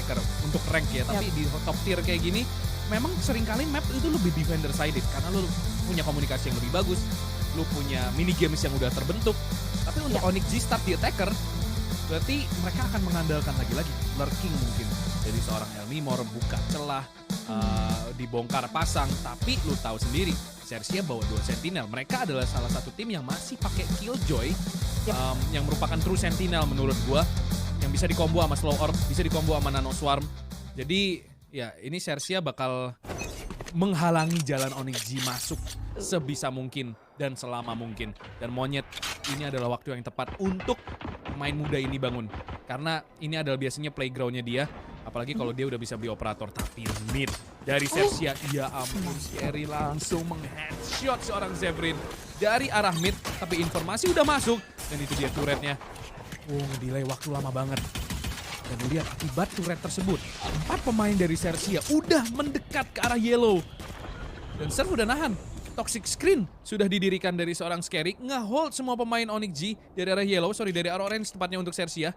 attacker untuk rank ya. Tapi di top tier kayak gini, memang seringkali map itu lebih defender sided. Karena lu punya komunikasi yang lebih bagus, lu punya mini games yang udah terbentuk. Tapi untuk Onyx G start di attacker, berarti mereka akan mengandalkan lagi-lagi lurking mungkin dari seorang Elmimor, buka celah, dibongkar pasang. Tapi lu tahu sendiri, Xerxia bawa 2 Sentinel. Mereka adalah salah satu tim yang masih pakai Killjoy, yang merupakan true Sentinel menurut gua, yang bisa dikombo sama Slow Orb, bisa dikombo sama Nano Swarm. Jadi ya ini Xerxia bakal menghalangi jalan Onyx G masuk sebisa mungkin dan selama mungkin. Dan Monyet, ini adalah waktu yang tepat untuk pemain muda ini bangun. Karena ini adalah biasanya playgroundnya dia. Apalagi kalau dia udah bisa beli operator. Tapi mid dari Xerxia, ya ampun, Scary langsung meng-headshot seorang Zefrin dari arah mid. Tapi informasi udah masuk. Dan itu dia turretnya. Delay waktu lama banget. Dan lihat akibat turret tersebut, 4 pemain dari Xerxia udah mendekat ke arah yellow. Dan Surf udah nahan. Toxic Screen sudah didirikan dari seorang Scary, nge-hold semua pemain Onyx G dari arah yellow, dari arah orange tepatnya untuk Xerxia.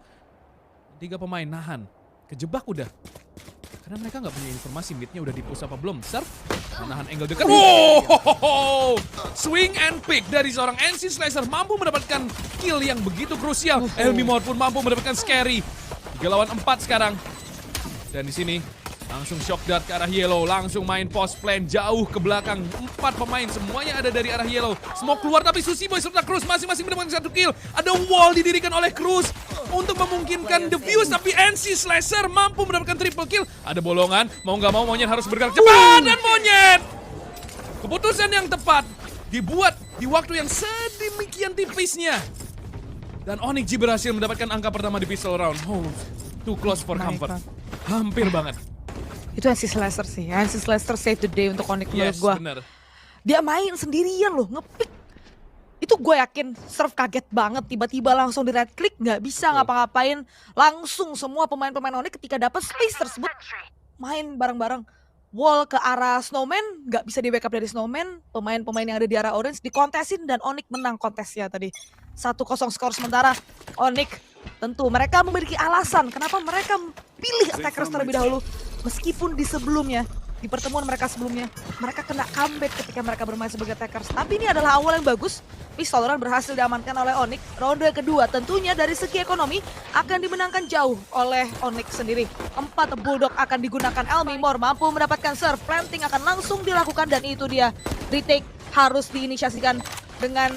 3 pemain nahan, kejebak udah. Karena mereka nggak punya informasi midnya udah di-push apa belum. Surf menahan angle dekat. Wow! Swing and pick dari seorang NC Slicer mampu mendapatkan kill yang begitu krusial. Elmimor pun mampu mendapatkan Scary. 3 lawan 4 sekarang. Dan di sini langsung shock dart ke arah yellow, langsung main post plan jauh ke belakang. 4 pemain semuanya ada dari arah yellow. Smoke keluar tapi Sushi Boy serta Cruz masing-masing mendapatkan 1 kill. Ada wall didirikan oleh Cruz untuk memungkinkan defuse, tapi NC Slasher mampu mendapatkan triple kill. Ada bolongan, mau nggak mau Monyet harus bergerak cepat, dan Monyet, keputusan yang tepat dibuat di waktu yang sedemikian tipisnya. Dan Onyx G berhasil mendapatkan angka pertama di pistol round. Too close for comfort. Hampir banget. Itu NC Slasher sih. NC Slasher save the day untuk Onyx menurut gue. Bener. Dia main sendirian loh, ngepick. Itu gue yakin Surf kaget banget, tiba-tiba langsung di right click, nggak bisa ngapa-ngapain. Langsung semua pemain-pemain Onyx ketika dapat space tersebut main bareng-bareng. Wall ke arah Snowman, nggak bisa di backup dari Snowman. Pemain-pemain yang ada di arah Orange dikontesin dan Onyx menang kontesnya tadi. 1-0 skor sementara. Onyx tentu mereka memiliki alasan kenapa mereka pilih attackers terlebih dahulu. Meskipun di sebelumnya, di pertemuan mereka sebelumnya, mereka kena comeback ketika mereka bermain sebagai attackers. Tapi ini adalah awal yang bagus. Pistol Round berhasil diamankan oleh Onyx. Ronde kedua tentunya dari segi ekonomi akan dimenangkan jauh oleh Onyx sendiri. 4 Bulldog akan digunakan. Elmimor mampu mendapatkan serve. Planting akan langsung dilakukan dan itu dia. Retake harus diinisiasikan dengan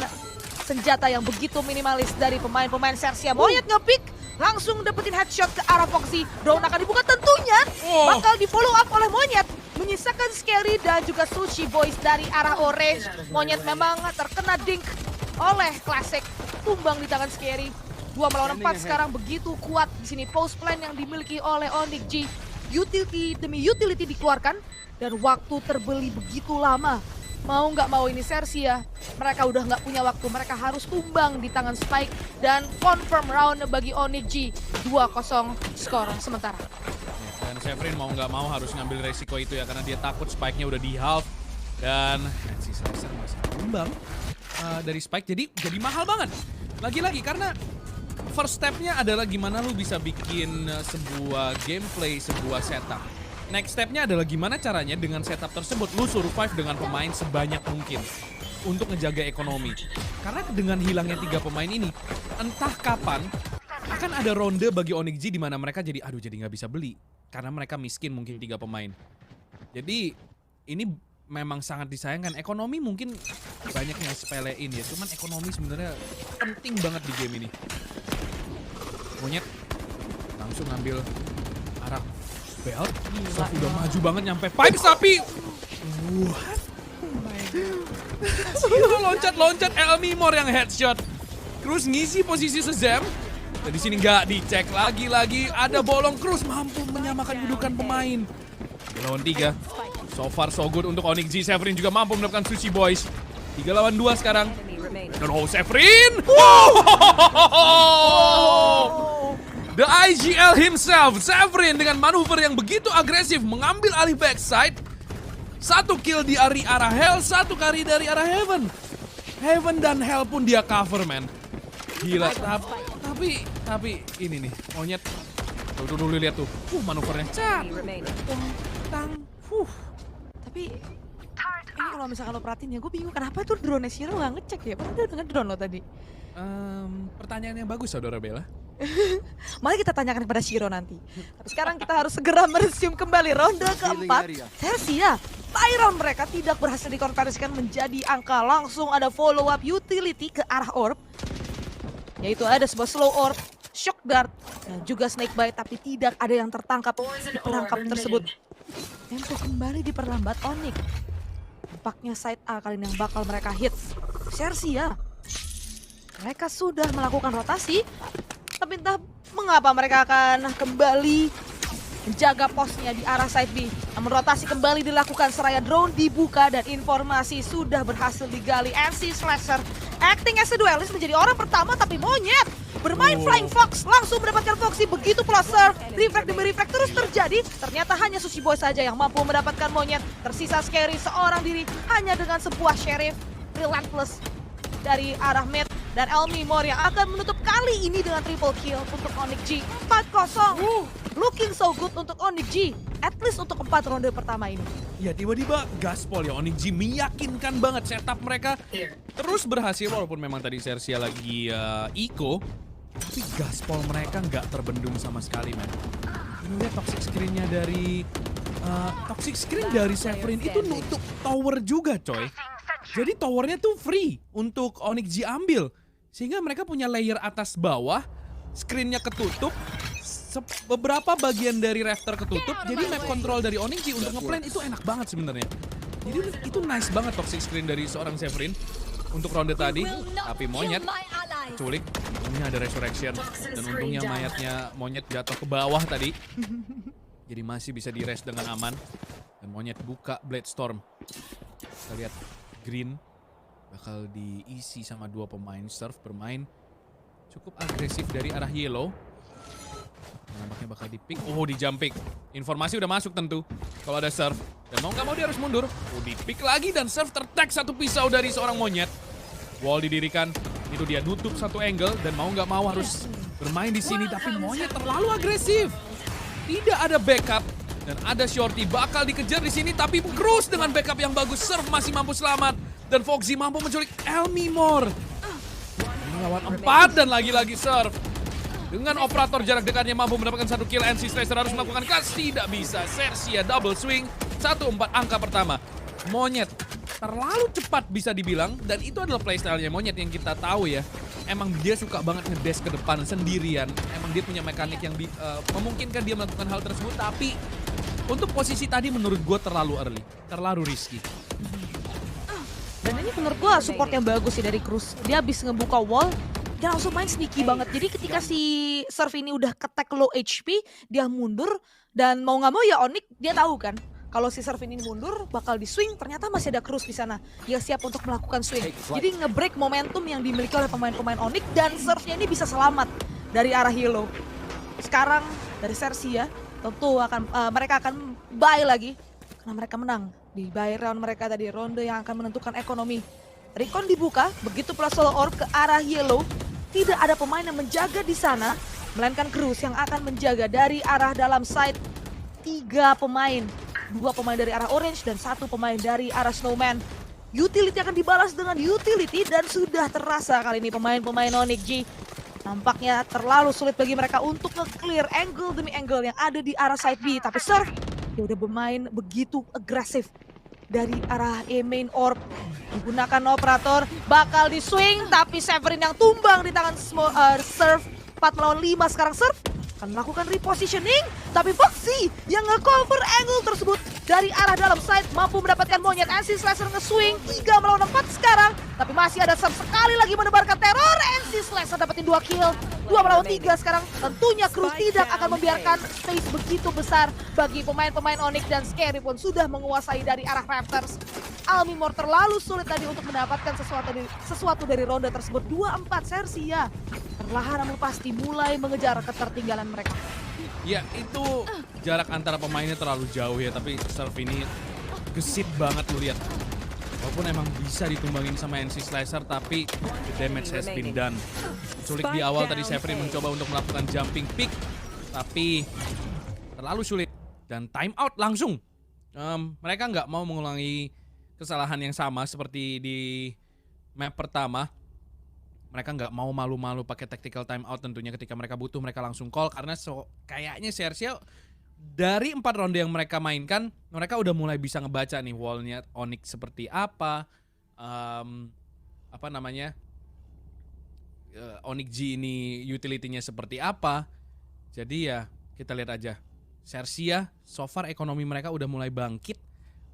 senjata yang begitu minimalis dari pemain-pemain Xerxia. Monyet ngepick, langsung dapetin headshot ke arah Foxy. Drone akan dibuka tentunya, bakal di follow up oleh Monyet. Menyisakan Scary dan juga Sushi Boys dari arah Orange. Monyet memang terkena dink oleh Classic. Tumbang di tangan Scary. 2 melawan 4 sekarang begitu kuat di sini post plan yang dimiliki oleh Onyx G. Utility demi utility dikeluarkan dan waktu terbeli begitu lama. Mau nggak mau ini Xerxia, mereka udah nggak punya waktu, mereka harus tumbang di tangan Spike dan confirm round bagi Onyx G. 2-0 skor sementara. Dan Zefrin mau nggak mau harus ngambil resiko itu ya, karena dia takut Spike-nya udah di half. Dan si Slicer masih tumbang dari Spike, jadi mahal banget. Lagi-lagi karena first step-nya adalah gimana lu bisa bikin sebuah gameplay, sebuah setup. Next step-nya adalah gimana caranya dengan setup tersebut lu survive dengan pemain sebanyak mungkin untuk ngejaga ekonomi. Karena dengan hilangnya 3 pemain ini, entah kapan akan ada ronde bagi Onyx G di mana mereka jadi nggak bisa beli karena mereka miskin mungkin 3 pemain. Jadi ini memang sangat disayangkan. Ekonomi mungkin banyak yang sepelein ya, cuman ekonomi sebenarnya penting banget di game ini. Monyet langsung ngambil arah belt, udah maju banget nyampe pipes tapi what? Loncat-loncat Elmimor yang headshot. Cruz ngisi posisi Shazam. Dan di sini nggak dicek lagi ada bolong. Cruz mampu menyamakan kedudukan pemain. 3 lawan 3. So far so good untuk Onyx G. Zefrin juga mampu mendapatkan Sushi Boys. 3 lawan 2 sekarang. Dan Zefrin. The IGL himself, Zefrin dengan manuver yang begitu agresif mengambil alih backside. 1 kill di arah Hell, 1 kali dari arah Heaven. Heaven dan Hell pun dia cover, man. Gila, tapi ini nih, Monyet Tuh, lihat tuh. Manuvernya. Cat. Tang. Tapi ini kalau misalkan lo perhatiin ya, gue bingung kenapa tuh drone Shiro nggak ngecek ya? Padahal dia udah ngedrone lo tadi. Pertanyaan yang bagus, Saudara Bella. Mari kita tanyakan kepada Shiro nanti. Tapi sekarang kita harus segera meresume kembali ronde keempat. Sersia, Tyron mereka tidak berhasil dikonversikan menjadi angka. Langsung ada follow up utility ke arah orb. Yaitu ada sebuah slow orb, shock dart, dan juga snake bite. Tapi tidak ada yang tertangkap di perangkap tersebut. Tempo kembali diperlambat Onyx. Tampaknya side A kali ini yang bakal mereka hit. Sersia, mereka sudah melakukan rotasi, tapi entah mengapa mereka akan kembali menjaga posnya di arah side B. Namun rotasi kembali dilakukan seraya drone dibuka dan informasi sudah berhasil digali. NC Slasher acting as a duelist menjadi orang pertama, tapi Monyet bermain Flying Fox langsung mendapatkan Foxy. Begitu pula Surf, refract demi refract terus terjadi. Ternyata hanya Sushi Boy saja yang mampu mendapatkan Monyet. Tersisa Scary seorang diri hanya dengan sebuah Sheriff Relentless dari arah mid. Dan Elmi Mor yang akan menutup kali ini dengan triple kill untuk Onyx G. 4-0. Looking so good untuk Onyx G. At least untuk 4 ronde pertama ini. Ya tiba-tiba gaspol ya, Onyx G meyakinkan banget setup mereka. Terus berhasil walaupun memang tadi Sersia lagi eco. Tapi gaspol mereka nggak terbendung sama sekali, man. Ini lihat toxic screen-nya dari... toxic screen dari Severin itu nutup tower juga, coy. Jadi towernya tuh free untuk Onyx G ambil. Sehingga mereka punya layer atas bawah, screen-nya ketutup, beberapa bagian dari rafter ketutup, jadi map control dari Onyx G untuk ngeplan itu enak banget sebenarnya. Jadi itu nice banget toxic screen dari seorang Severin untuk ronde tadi. Tapi Monyet culik, untungnya ada resurrection, dan untungnya mayatnya Monyet jatuh ke bawah tadi. Jadi masih bisa di-rest dengan aman. Dan Monyet buka Blade Storm. Kita lihat Green bakal diisi sama 2 pemain. Surf bermain cukup agresif dari arah Yellow. Nampaknya bakal di-pick. Oh, di-jump-pick. Informasi udah masuk tentu kalau ada Surf. Dan mau nggak mau dia harus mundur. Oh, di-pick lagi dan Surf tertag satu pisau dari seorang Monyet. Wall didirikan. Itu dia nutup satu angle dan mau nggak mau harus bermain di sini. Tapi Monyet terlalu agresif. Tidak ada backup. Dan ada Shorty bakal dikejar di sini, tapi Cruz dengan backup yang bagus. Surf masih mampu selamat. Dan Foxy mampu menculik Elmi Mor. Ini lawan 4 dan lagi-lagi Surf. Dengan operator jarak dekatnya mampu mendapatkan 1 kill. NC Slasher harus melakukan cut. Tidak bisa. Sersia double swing. 1-4 angka pertama. Monyet terlalu cepat bisa dibilang. Dan itu adalah playstyle-nya Monyet yang kita tahu ya. Emang dia suka banget ngedash ke depan sendirian. Emang dia punya mekanik yang memungkinkan dia melakukan hal tersebut. Tapi untuk posisi tadi menurut gue terlalu early. Terlalu risky. Dan ini menurut gue support yang bagus sih dari Cruz. Dia habis ngebuka wall, dia langsung main sneaky banget. Jadi ketika si Surf ini udah ketek low HP, dia mundur. Dan mau nggak mau ya Onyx, dia tahu kan. Kalau si Surf ini mundur, bakal di swing, ternyata masih ada Cruz di sana. Dia siap untuk melakukan swing. Jadi nge-break momentum yang dimiliki oleh pemain-pemain Onyx. Dan Surfnya ini bisa selamat dari arah Yellow. Sekarang dari Sersia, tentu mereka akan buy lagi. Karena mereka menang di buy round mereka tadi, ronde yang akan menentukan ekonomi. Recon dibuka, begitu pula solo orb ke arah Yellow. Tidak ada pemain yang menjaga di sana, melainkan Cruz yang akan menjaga dari arah dalam side. 3 pemain, 2 pemain dari arah Orange dan 1 pemain dari arah Snowman. Utility akan dibalas dengan utility dan sudah terasa kali ini pemain-pemain Onyx G. Nampaknya terlalu sulit bagi mereka untuk nge-clear angle demi angle yang ada di arah side B. Tapi Surf, dia udah bermain begitu agresif dari arah main orb. Digunakan operator, bakal di swing, tapi Severin yang tumbang di tangan Surf. 4 melawan 5 sekarang Surf akan melakukan repositioning, tapi Foxy yang nge-cover angle tersebut dari arah dalam side mampu mendapatkan Monyet. NC Slasher nge-swing 3 melawan 4 sekarang, tapi masih ada Surf sekali lagi menebarkan teror. NC Slasher dapetin 2 kill, 2 melawan 3 sekarang. Tentunya Cruz tidak akan membiarkan space begitu besar bagi pemain-pemain Onyx, dan Scary pun sudah menguasai dari arah Raptors. Elmi Mor terlalu sulit tadi untuk mendapatkan sesuatu dari ronde tersebut. 2-4 Sersia perlahan namun pasti mulai mengejar ketertinggalan mereka. Ya itu jarak antara pemainnya terlalu jauh ya, tapi Surf ini gesit banget lu lihat. Walaupun emang bisa ditumbangin sama NC Slicer, tapi the damage has been done. Sulit di awal tadi Severin mencoba untuk melakukan jumping pick. tapi terlalu sulit dan time out langsung. Mereka nggak mau mengulangi kesalahan yang sama seperti di map pertama. Mereka nggak mau malu-malu pakai tactical time out tentunya ketika mereka butuh mereka langsung call karena kayaknya Sersia dari 4 ronde yang mereka mainkan mereka udah mulai bisa ngebaca nih wallnya Onyx seperti apa, Onyx G ini utility-nya seperti apa. Jadi ya kita lihat aja. Sersia so far ekonomi mereka udah mulai bangkit.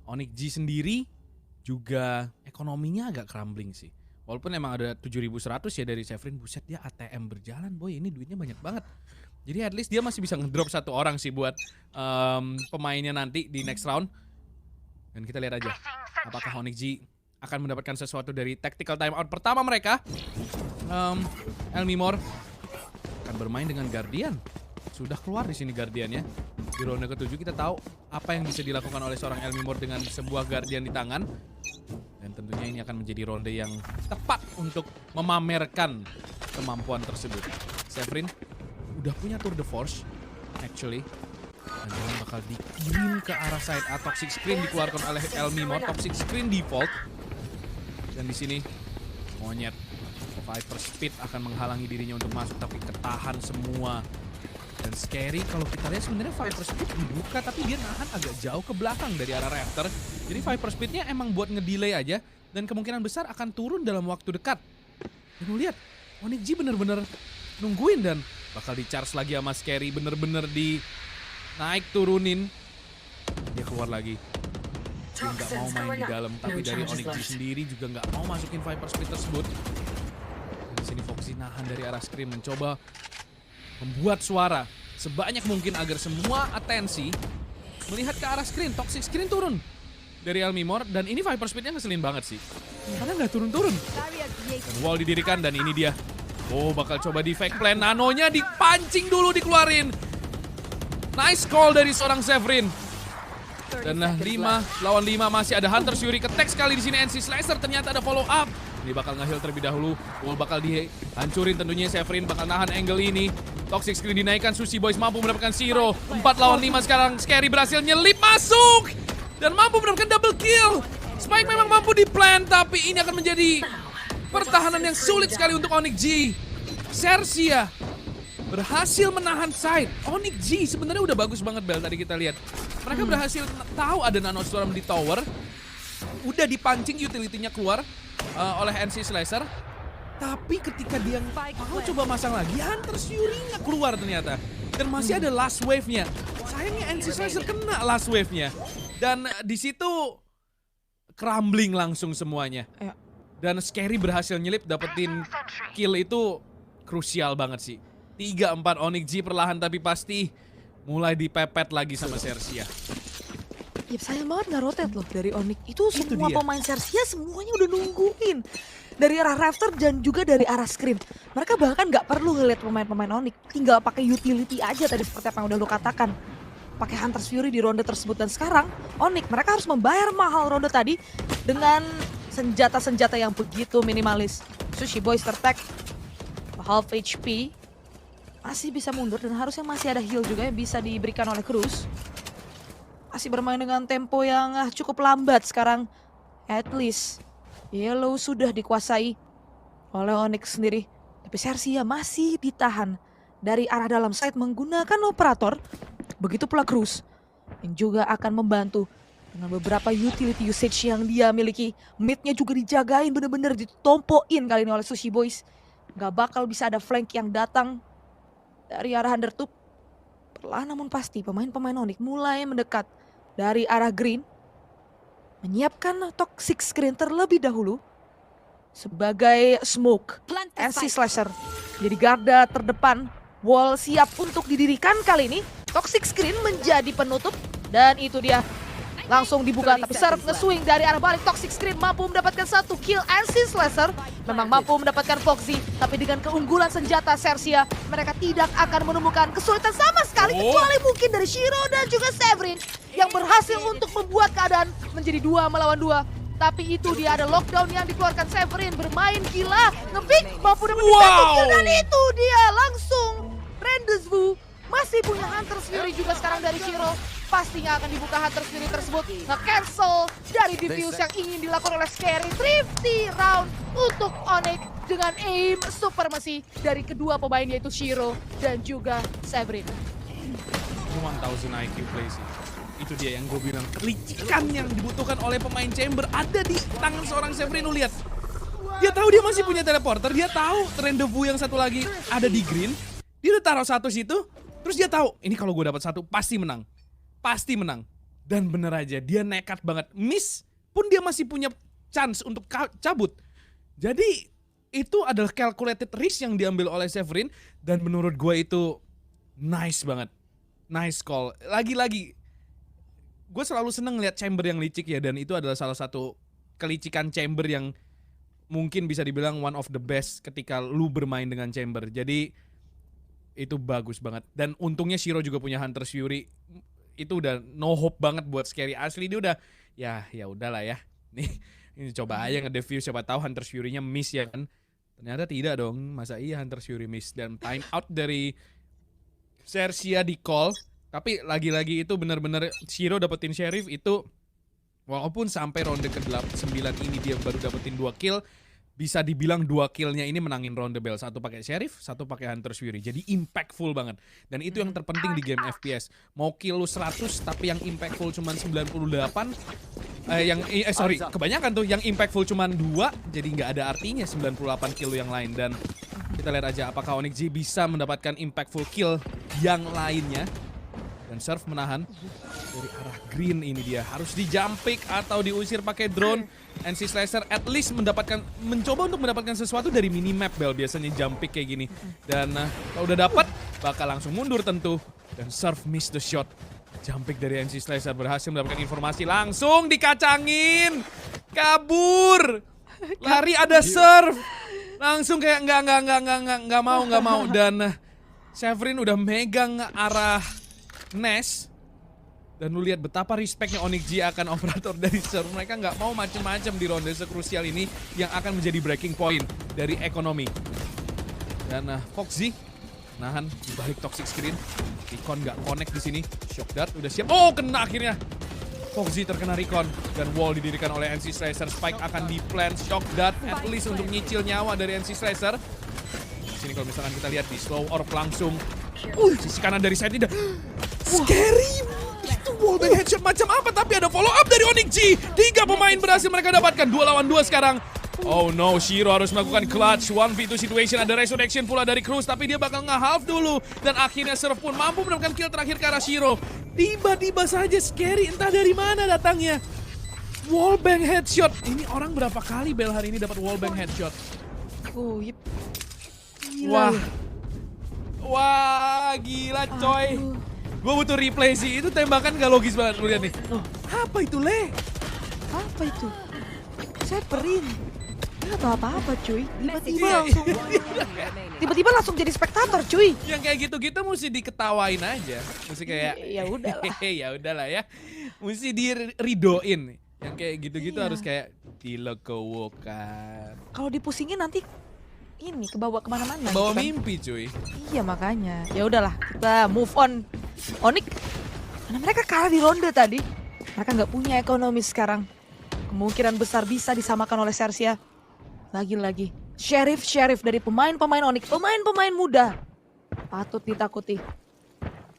Onyx G sendiri juga ekonominya agak crumbling sih. Walaupun emang ada 7.100 ya dari Severin. Buset, dia ATM berjalan boy, ini duitnya banyak banget. Jadi at least dia masih bisa ngedrop 1 orang sih buat pemainnya nanti di next round. Dan kita lihat aja apakah Onyx G akan mendapatkan sesuatu dari tactical timeout pertama mereka. Elmimor akan bermain dengan Guardian. Sudah keluar di sini Guardiannya. Di ronde ke-7 kita tahu apa yang bisa dilakukan oleh seorang Elmimor dengan sebuah Guardian di tangan. Dan tentunya ini akan menjadi ronde yang tepat untuk memamerkan kemampuan tersebut. Severin udah punya tour de force actually. Dan jalan bakal dikirim ke arah side A. Toxic Screen dikeluarkan oleh Elmimor. Toxic Screen default. Dan di sini monyet Viper Speed akan menghalangi dirinya untuk masuk tapi ketahan semua. Dan scary kalau kita lihat sebenarnya Viper Speed dibuka tapi dia nahan agak jauh ke belakang dari arah Raptor. Jadi Viper Speednya emang buat ngedelay aja dan kemungkinan besar akan turun dalam waktu dekat. Dan lu lihat Onyx G bener-bener nungguin dan bakal di-charge lagi sama scary, bener-bener di naik turunin. Dia keluar lagi. Dia nggak mau main di dalam, tapi dari Onyx G sendiri juga nggak mau masukin Viper Speed tersebut. Dan di sini Foxy nahan dari arah screen mencoba membuat suara sebanyak mungkin agar semua atensi melihat ke arah screen. Toxic Screen turun dari Elmimor dan ini Viper Speednya ngeselin banget sih karena nggak turun-turun. Dan wall didirikan dan ini dia. Oh, bakal coba di fake plan. Nanonya dipancing dulu, dikeluarin. Nice call dari seorang Severin. Dan 5 lawan 5 masih ada Hunter Fury. Ketek sekali di sini NC Slicer, ternyata ada follow up. Ini bakal nge-heal terlebih dahulu. Wall bakal dihancurin tentunya. Severin bakal nahan angle ini. Toxic Screen dinaikkan. Sushi Boys mampu mendapatkan Zero. 4 lawan 5 sekarang. Scary berhasil nyelip masuk. Dan mampu mendapatkan double kill. Spike memang mampu di-plan. Tapi ini akan menjadi pertahanan yang sulit sekali untuk Onyx G. Sersia berhasil menahan side. Onyx G sebenarnya udah bagus banget Bel tadi kita lihat. Mereka berhasil tahu ada Nanostorm di tower. Udah dipancing utility-nya keluar oleh NC Slicer. Tapi ketika dia mau coba masang lagi, Hunter Fury-nya keluar ternyata. Dan masih ada last wave-nya. Sayangnya NC Slicer kena last wave-nya. Dan di situ crumbling langsung semuanya. Dan Scary berhasil nyelip dapetin kill itu krusial banget sih. 3-4 Onyx G perlahan tapi pasti mulai dipepet lagi sama Sersia. Ya sayang banget nggak rotate loh dari Onyx. Itu semua pemain Sersia semuanya udah nungguin. Dari arah Raptor dan juga dari arah Scream. Mereka bahkan nggak perlu ngeliat pemain-pemain Onyx. Tinggal pakai utility aja tadi seperti apa yang udah lo katakan. Pakai Hunter Fury di ronde tersebut. Dan sekarang Onyx mereka harus membayar mahal ronde tadi dengan senjata-senjata yang begitu minimalis. Sushi Boys tertag half HP. Masih bisa mundur dan harusnya masih ada heal juga yang bisa diberikan oleh Cruz. Masih bermain dengan tempo yang cukup lambat sekarang. At least Yellow sudah dikuasai oleh Onyx sendiri. Tapi Sersia masih ditahan dari arah dalam side menggunakan operator. Begitu pula Cruz yang juga akan membantu dengan beberapa utility usage yang dia miliki. Mid-nya juga dijagain, bener-bener ditompoin kali ini oleh Sushi Boys. Gak bakal bisa ada flank yang datang dari arah Undertube. Perlahan namun pasti pemain-pemain Onyx mulai mendekat dari arah green. Menyiapkan Toxic Screen terlebih dahulu sebagai smoke. NC Slasher jadi garda terdepan. Wall siap untuk didirikan kali ini. Toxic Screen menjadi penutup. Dan itu dia. Langsung dibuka tapi serve nge-swing dari arah balik. Toxic Screen mampu mendapatkan 1 kill. NC Slasher memang mampu mendapatkan Foxy. Tapi dengan keunggulan senjata Sersia, mereka tidak akan menemukan kesulitan sama sekali. Kecuali mungkin dari Shiro dan juga Severin yang berhasil untuk membuat keadaan menjadi 2 melawan 2. Tapi itu dia ada lockdown yang dikeluarkan Severin. Bermain gila, nge-pick mampu dapat kill. Dan itu dia langsung rendezvous Masih punya Hunter's Fury juga sekarang dari Shiro. Pastinya akan dibuka Hunter's Fury tersebut. Nge-cancel dari defuse yang ingin dilakukan oleh Scary. Thrifty round untuk Onyx dengan aim supremacy dari kedua pemain yaitu Shiro dan juga Severin. 1000 IQ play sih. Itu dia yang gue bilang, kelicikan yang dibutuhkan oleh pemain Chamber ada di tangan seorang Severin. Lu lihat, dia tahu dia masih punya teleporter, dia tahu rendezvous yang satu lagi ada di green, dia udah taruh satu situ, terus dia tahu ini kalau gue dapat satu pasti menang, dan bener aja dia nekat banget, miss pun dia masih punya chance untuk cabut. Jadi itu adalah calculated risk yang diambil oleh Severin dan menurut gue itu nice banget, nice call. Lagi-lagi gue selalu seneng lihat Chamber yang licik ya, dan itu adalah salah satu kelicikan Chamber yang mungkin bisa dibilang one of the best ketika lu bermain dengan Chamber. Jadi itu bagus banget. Dan untungnya Shiro juga punya Hunter's Fury. Itu udah no hope banget buat Scary. Asli dia udah ya udahlah ya. Nih ini coba aja nge-defuse, siapa tahu Hunter's Fury-nya miss ya kan. Ternyata tidak dong. Masa iya Hunter's Fury miss, dan time out dari Xerxia di call. Tapi lagi-lagi itu benar-benar Shiro dapetin Sheriff itu, walaupun sampai ronde ke-9 ini dia baru dapetin 2 kill, bisa dibilang 2 killnya ini menangin ronde bell. Satu pakai Sheriff, satu pakai Hunter's Fury. Jadi impactful banget. Dan itu yang terpenting di game FPS. Mau kill lu 100 tapi yang impactful cuma 98. Kebanyakan tuh yang impactful cuma 2, jadi nggak ada artinya 98 kill yang lain. Dan kita lihat aja apakah Onyx G bisa mendapatkan impactful kill yang lainnya. Dan Surf menahan dari arah green, ini dia harus dijumpik atau diusir pakai drone. NC Slicer at least mencoba untuk mendapatkan sesuatu dari minimap Bell, biasanya jumpik kayak gini. Dan kalau udah dapat bakal langsung mundur tentu. Dan Surf miss the shot. Jumpik dari NC Slicer berhasil mendapatkan informasi, langsung dikacangin. Kabur. Lari ada Surf. Langsung kayak nggak mau. Dan Severin udah megang arah Nest, dan lu lihat betapa respectnya Onyx G akan operator dari Surf. Mereka nggak mau macem-macem di ronde sekrusial ini yang akan menjadi breaking point dari ekonomi. Dan Foxy nahan di balik toxic screen. Recon nggak connect di sini. Shock Dart udah siap. Oh, kena akhirnya. Foxy terkena recon dan wall didirikan oleh NC Slicer. Spike akan di plant. Shock Dart at least untuk nyicil nyawa dari NC Slicer. Di sini kalau misalkan kita lihat di slow orb langsung. Sisi kanan dari side ini Scary. Itu wallbang headshot macam apa, tapi ada follow up dari Onyx G. 3 pemain berhasil mereka dapatkan. 2 lawan 2 sekarang. Oh no, Shiro harus melakukan clutch 1v2 situation. Ada resurrection pula dari Cruz, tapi dia bakal nge-half dulu. Dan akhirnya Surf pun mampu mendapatkan kill terakhir ke arah Shiro. Tiba-tiba saja Scary entah dari mana datangnya. Wallbang headshot. Ini orang berapa kali Bell hari ini dapat wallbang headshot? Yep. Gila. Wah, gila coy. Gue butuh replay sih, itu tembakan gak logis banget. Lu lihat nih. Apa itu, Le? Apa itu? Severin. Gak tau apa-apa cuy. Tiba-tiba langsung jadi spektator cuy. Yang kayak gitu-gitu mesti diketawain aja. Mesti kayak ya udahlah. Ya udahlah ya. Mesti diridoin. Yang kayak gitu-gitu harus kayak dilegowokan. Kalau dipusingin nanti ini kebawa kemana-mana. Bawa gitu kan. mimpi cuy. Iya makanya. Ya udahlah, kita move on. Onyx, karena mereka kalah di ronde tadi. Mereka nggak punya ekonomi sekarang. Kemungkinan besar bisa disamakan oleh Xerxia. Lagi-lagi Sheriff dari pemain-pemain Onyx, pemain-pemain muda. Patut ditakuti.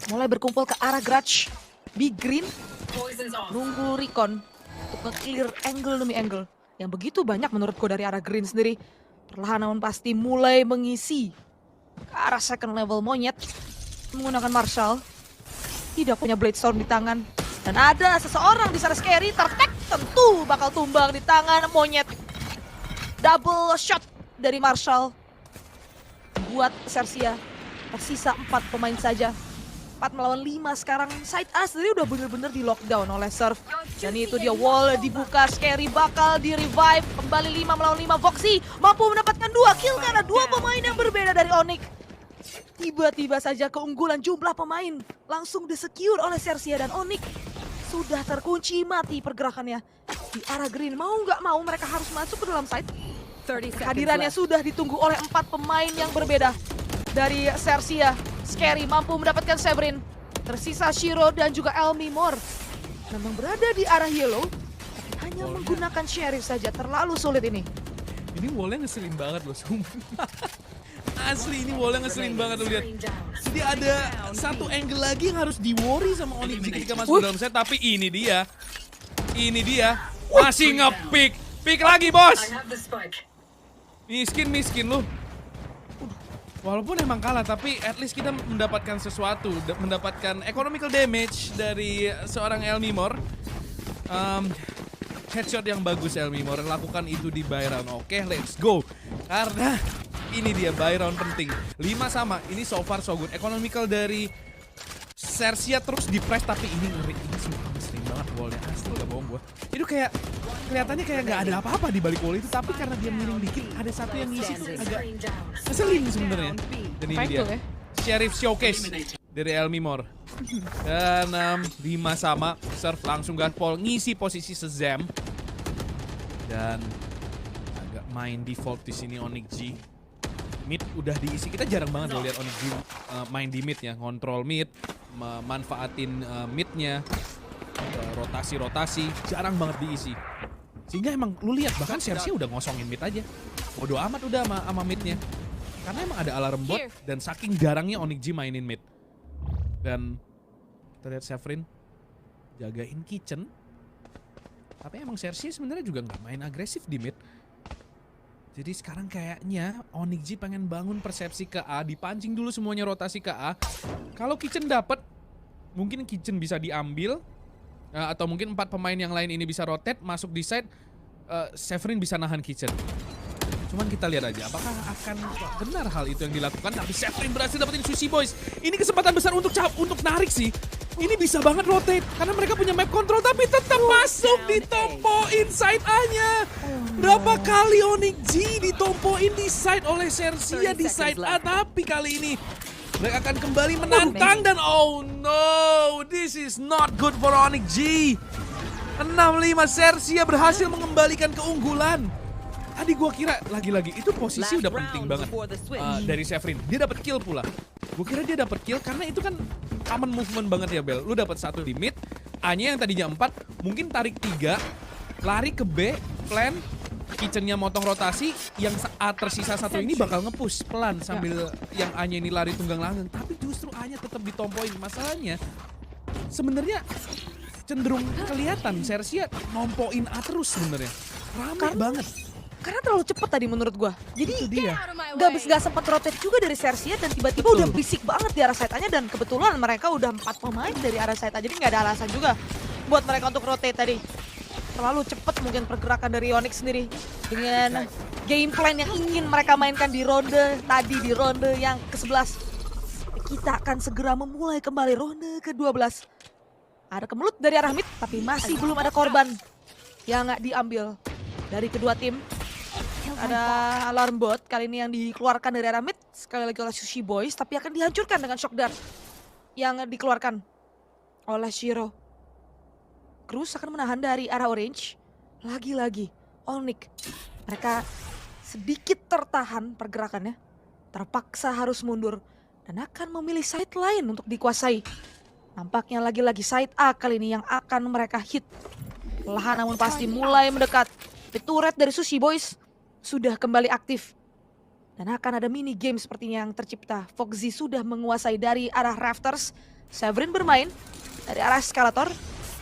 Mulai berkumpul ke arah Grudge. Big Green nunggu Recon untuk nge-clear angle demi angle. Yang begitu banyak menurutku dari arah Green sendiri. Perlahan namun pasti mulai mengisi ke arah second level monyet menggunakan Marshall. Tidak punya Blade Storm di tangan. Dan ada seseorang di sana Scary tertek, tentu bakal tumbang di tangan monyet. Double shot dari Marshall buat Xerxia. Tersisa 4 pemain saja. 4 melawan 5 sekarang. Side A sendiri udah bener-bener di lockdown oleh Surf. Dan itu dia wall dibuka. Scary bakal di revive. Kembali 5 melawan 5. Foxy mampu mendapatkan 2 kill karena 2 pemain yang berbeda dari Onyx. Tiba-tiba saja keunggulan jumlah pemain langsung di-secure oleh Xerxia, dan Onyx sudah terkunci mati pergerakannya. Di arah green mau nggak mau mereka harus masuk ke dalam site. Kehadirannya sudah ditunggu oleh 4 pemain yang berbeda dari Xerxia. Scary mampu mendapatkan Severin. Tersisa Shiro dan juga Elmi Moore. Memang berada di arah yellow, tapi hanya menggunakan Sheriff saja. Terlalu sulit ini. Ini wallnya ngeselin banget loh, sumpah. Asli ini wallnya ngeselin banget lo lihat. Jadi ada satu angle lagi yang harus di-worry sama Onyx ketika masuk dalam set. Tapi ini dia. Masih nge-pick. Pick lagi bos. Miskin lu. Walaupun emang kalah, tapi at least kita mendapatkan sesuatu, mendapatkan economical damage dari seorang Elmi Moore. Headshot yang bagus Elmi Moore, lakukan itu di buy round. Oke, let's go. Karena ini dia buy round penting. 5 sama, ini so far so good. Economical dari Sersia terus di press, tapi ini ngeri. Ini sumpah sering banget wallnya, asli gak bohong gua. Itu kayak kelihatannya kayak nggak ada apa-apa di balik wall itu, tapi karena dia miring dikit ada satu yang ngisi tuh agak ngeselin sebenarnya. Dan ini dia Sheriff Showcase dari Elmi Moore. Dan 5 sama, serve langsung gaspol, ngisi posisi Shazam. Dan agak main default di sini Onyx G. Mid udah diisi, kita jarang banget loh lihat Onyx G main di mid ya, kontrol mid, manfaatin midnya. Rotasi-rotasi jarang banget diisi. Sehingga emang lu lihat bahkan Sersia udah ngosongin mid aja. Bodo amat udah sama midnya. Karena emang ada alarm bot dan saking jarangnya Onyx G mainin mid. Dan kita lihat Severin jagain kitchen. Tapi emang Sersia sebenarnya juga nggak main agresif di mid. Jadi sekarang kayaknya Onyx G pengen bangun persepsi ke A, dipancing dulu semuanya rotasi ke A. Kalau kitchen dapat, mungkin kitchen bisa diambil. Atau mungkin 4 pemain yang lain ini bisa rotate, masuk di side, Severin bisa nahan kitchen. Cuman kita lihat aja, apakah akan benar hal itu yang dilakukan. Tapi Severin berhasil dapetin Sushi Boys. Ini kesempatan besar untuk narik sih. Ini bisa banget rotate, karena mereka punya map control, tapi tetap masuk ditompoin side A-nya. Berapa kali Onyx G ditompoin di side oleh Sersia di side A, tapi kali ini mereka akan kembali menantang dan oh no, this is not good for Onyx G. 6-5 Sersia berhasil mengembalikan keunggulan. Tadi gua kira lagi-lagi itu posisi udah penting banget dari Severin. Dia dapat kill pula. Gua kira dia dapat kill karena itu kan common movement banget ya Bel. Lu dapat 1 di mid, A-nya yang tadinya 4, mungkin tarik 3, lari ke B, plan, kitchennya motong rotasi, yang A tersisa 1 ini bakal nge-push pelan sambil yang A-nya ini lari tunggang langgang. Tapi justru A-nya tetap ditompoin. Masalahnya sebenarnya cenderung kelihatan Sersia nompoin A terus sebenarnya. Rame banget. Karena terlalu cepet tadi menurut gua. Jadi dia gak sempat rotate juga dari Sersia dan tiba-tiba udah berisik banget di arah side-nya. Dan kebetulan mereka udah 4 pemain dari arah side-nya. Jadi gak ada alasan juga buat mereka untuk rotate tadi. Terlalu cepet mungkin pergerakan dari Onyx sendiri dengan game plan yang ingin mereka mainkan di ronde tadi, di ronde yang ke-11. Kita akan segera memulai kembali ronde ke-12. Ada kemelut dari arah mid, tapi masih belum ada korban yang diambil dari kedua tim. Ada alarm bot kali ini yang dikeluarkan dari arah mid sekali lagi oleh Sushi Boys, tapi akan dihancurkan dengan shock dart yang dikeluarkan oleh Shiro. Cruz akan menahan dari arah orange. Lagi-lagi Onyx, mereka sedikit tertahan pergerakannya, terpaksa harus mundur dan akan memilih side lain untuk dikuasai. Nampaknya lagi-lagi side A kali ini yang akan mereka hit. Perlahan namun pasti mulai mendekat. Turret dari Sushi Boys sudah kembali aktif. Dan akan ada mini game sepertinya yang tercipta. Foxy sudah menguasai dari arah rafters. Severin bermain dari arah eskalator.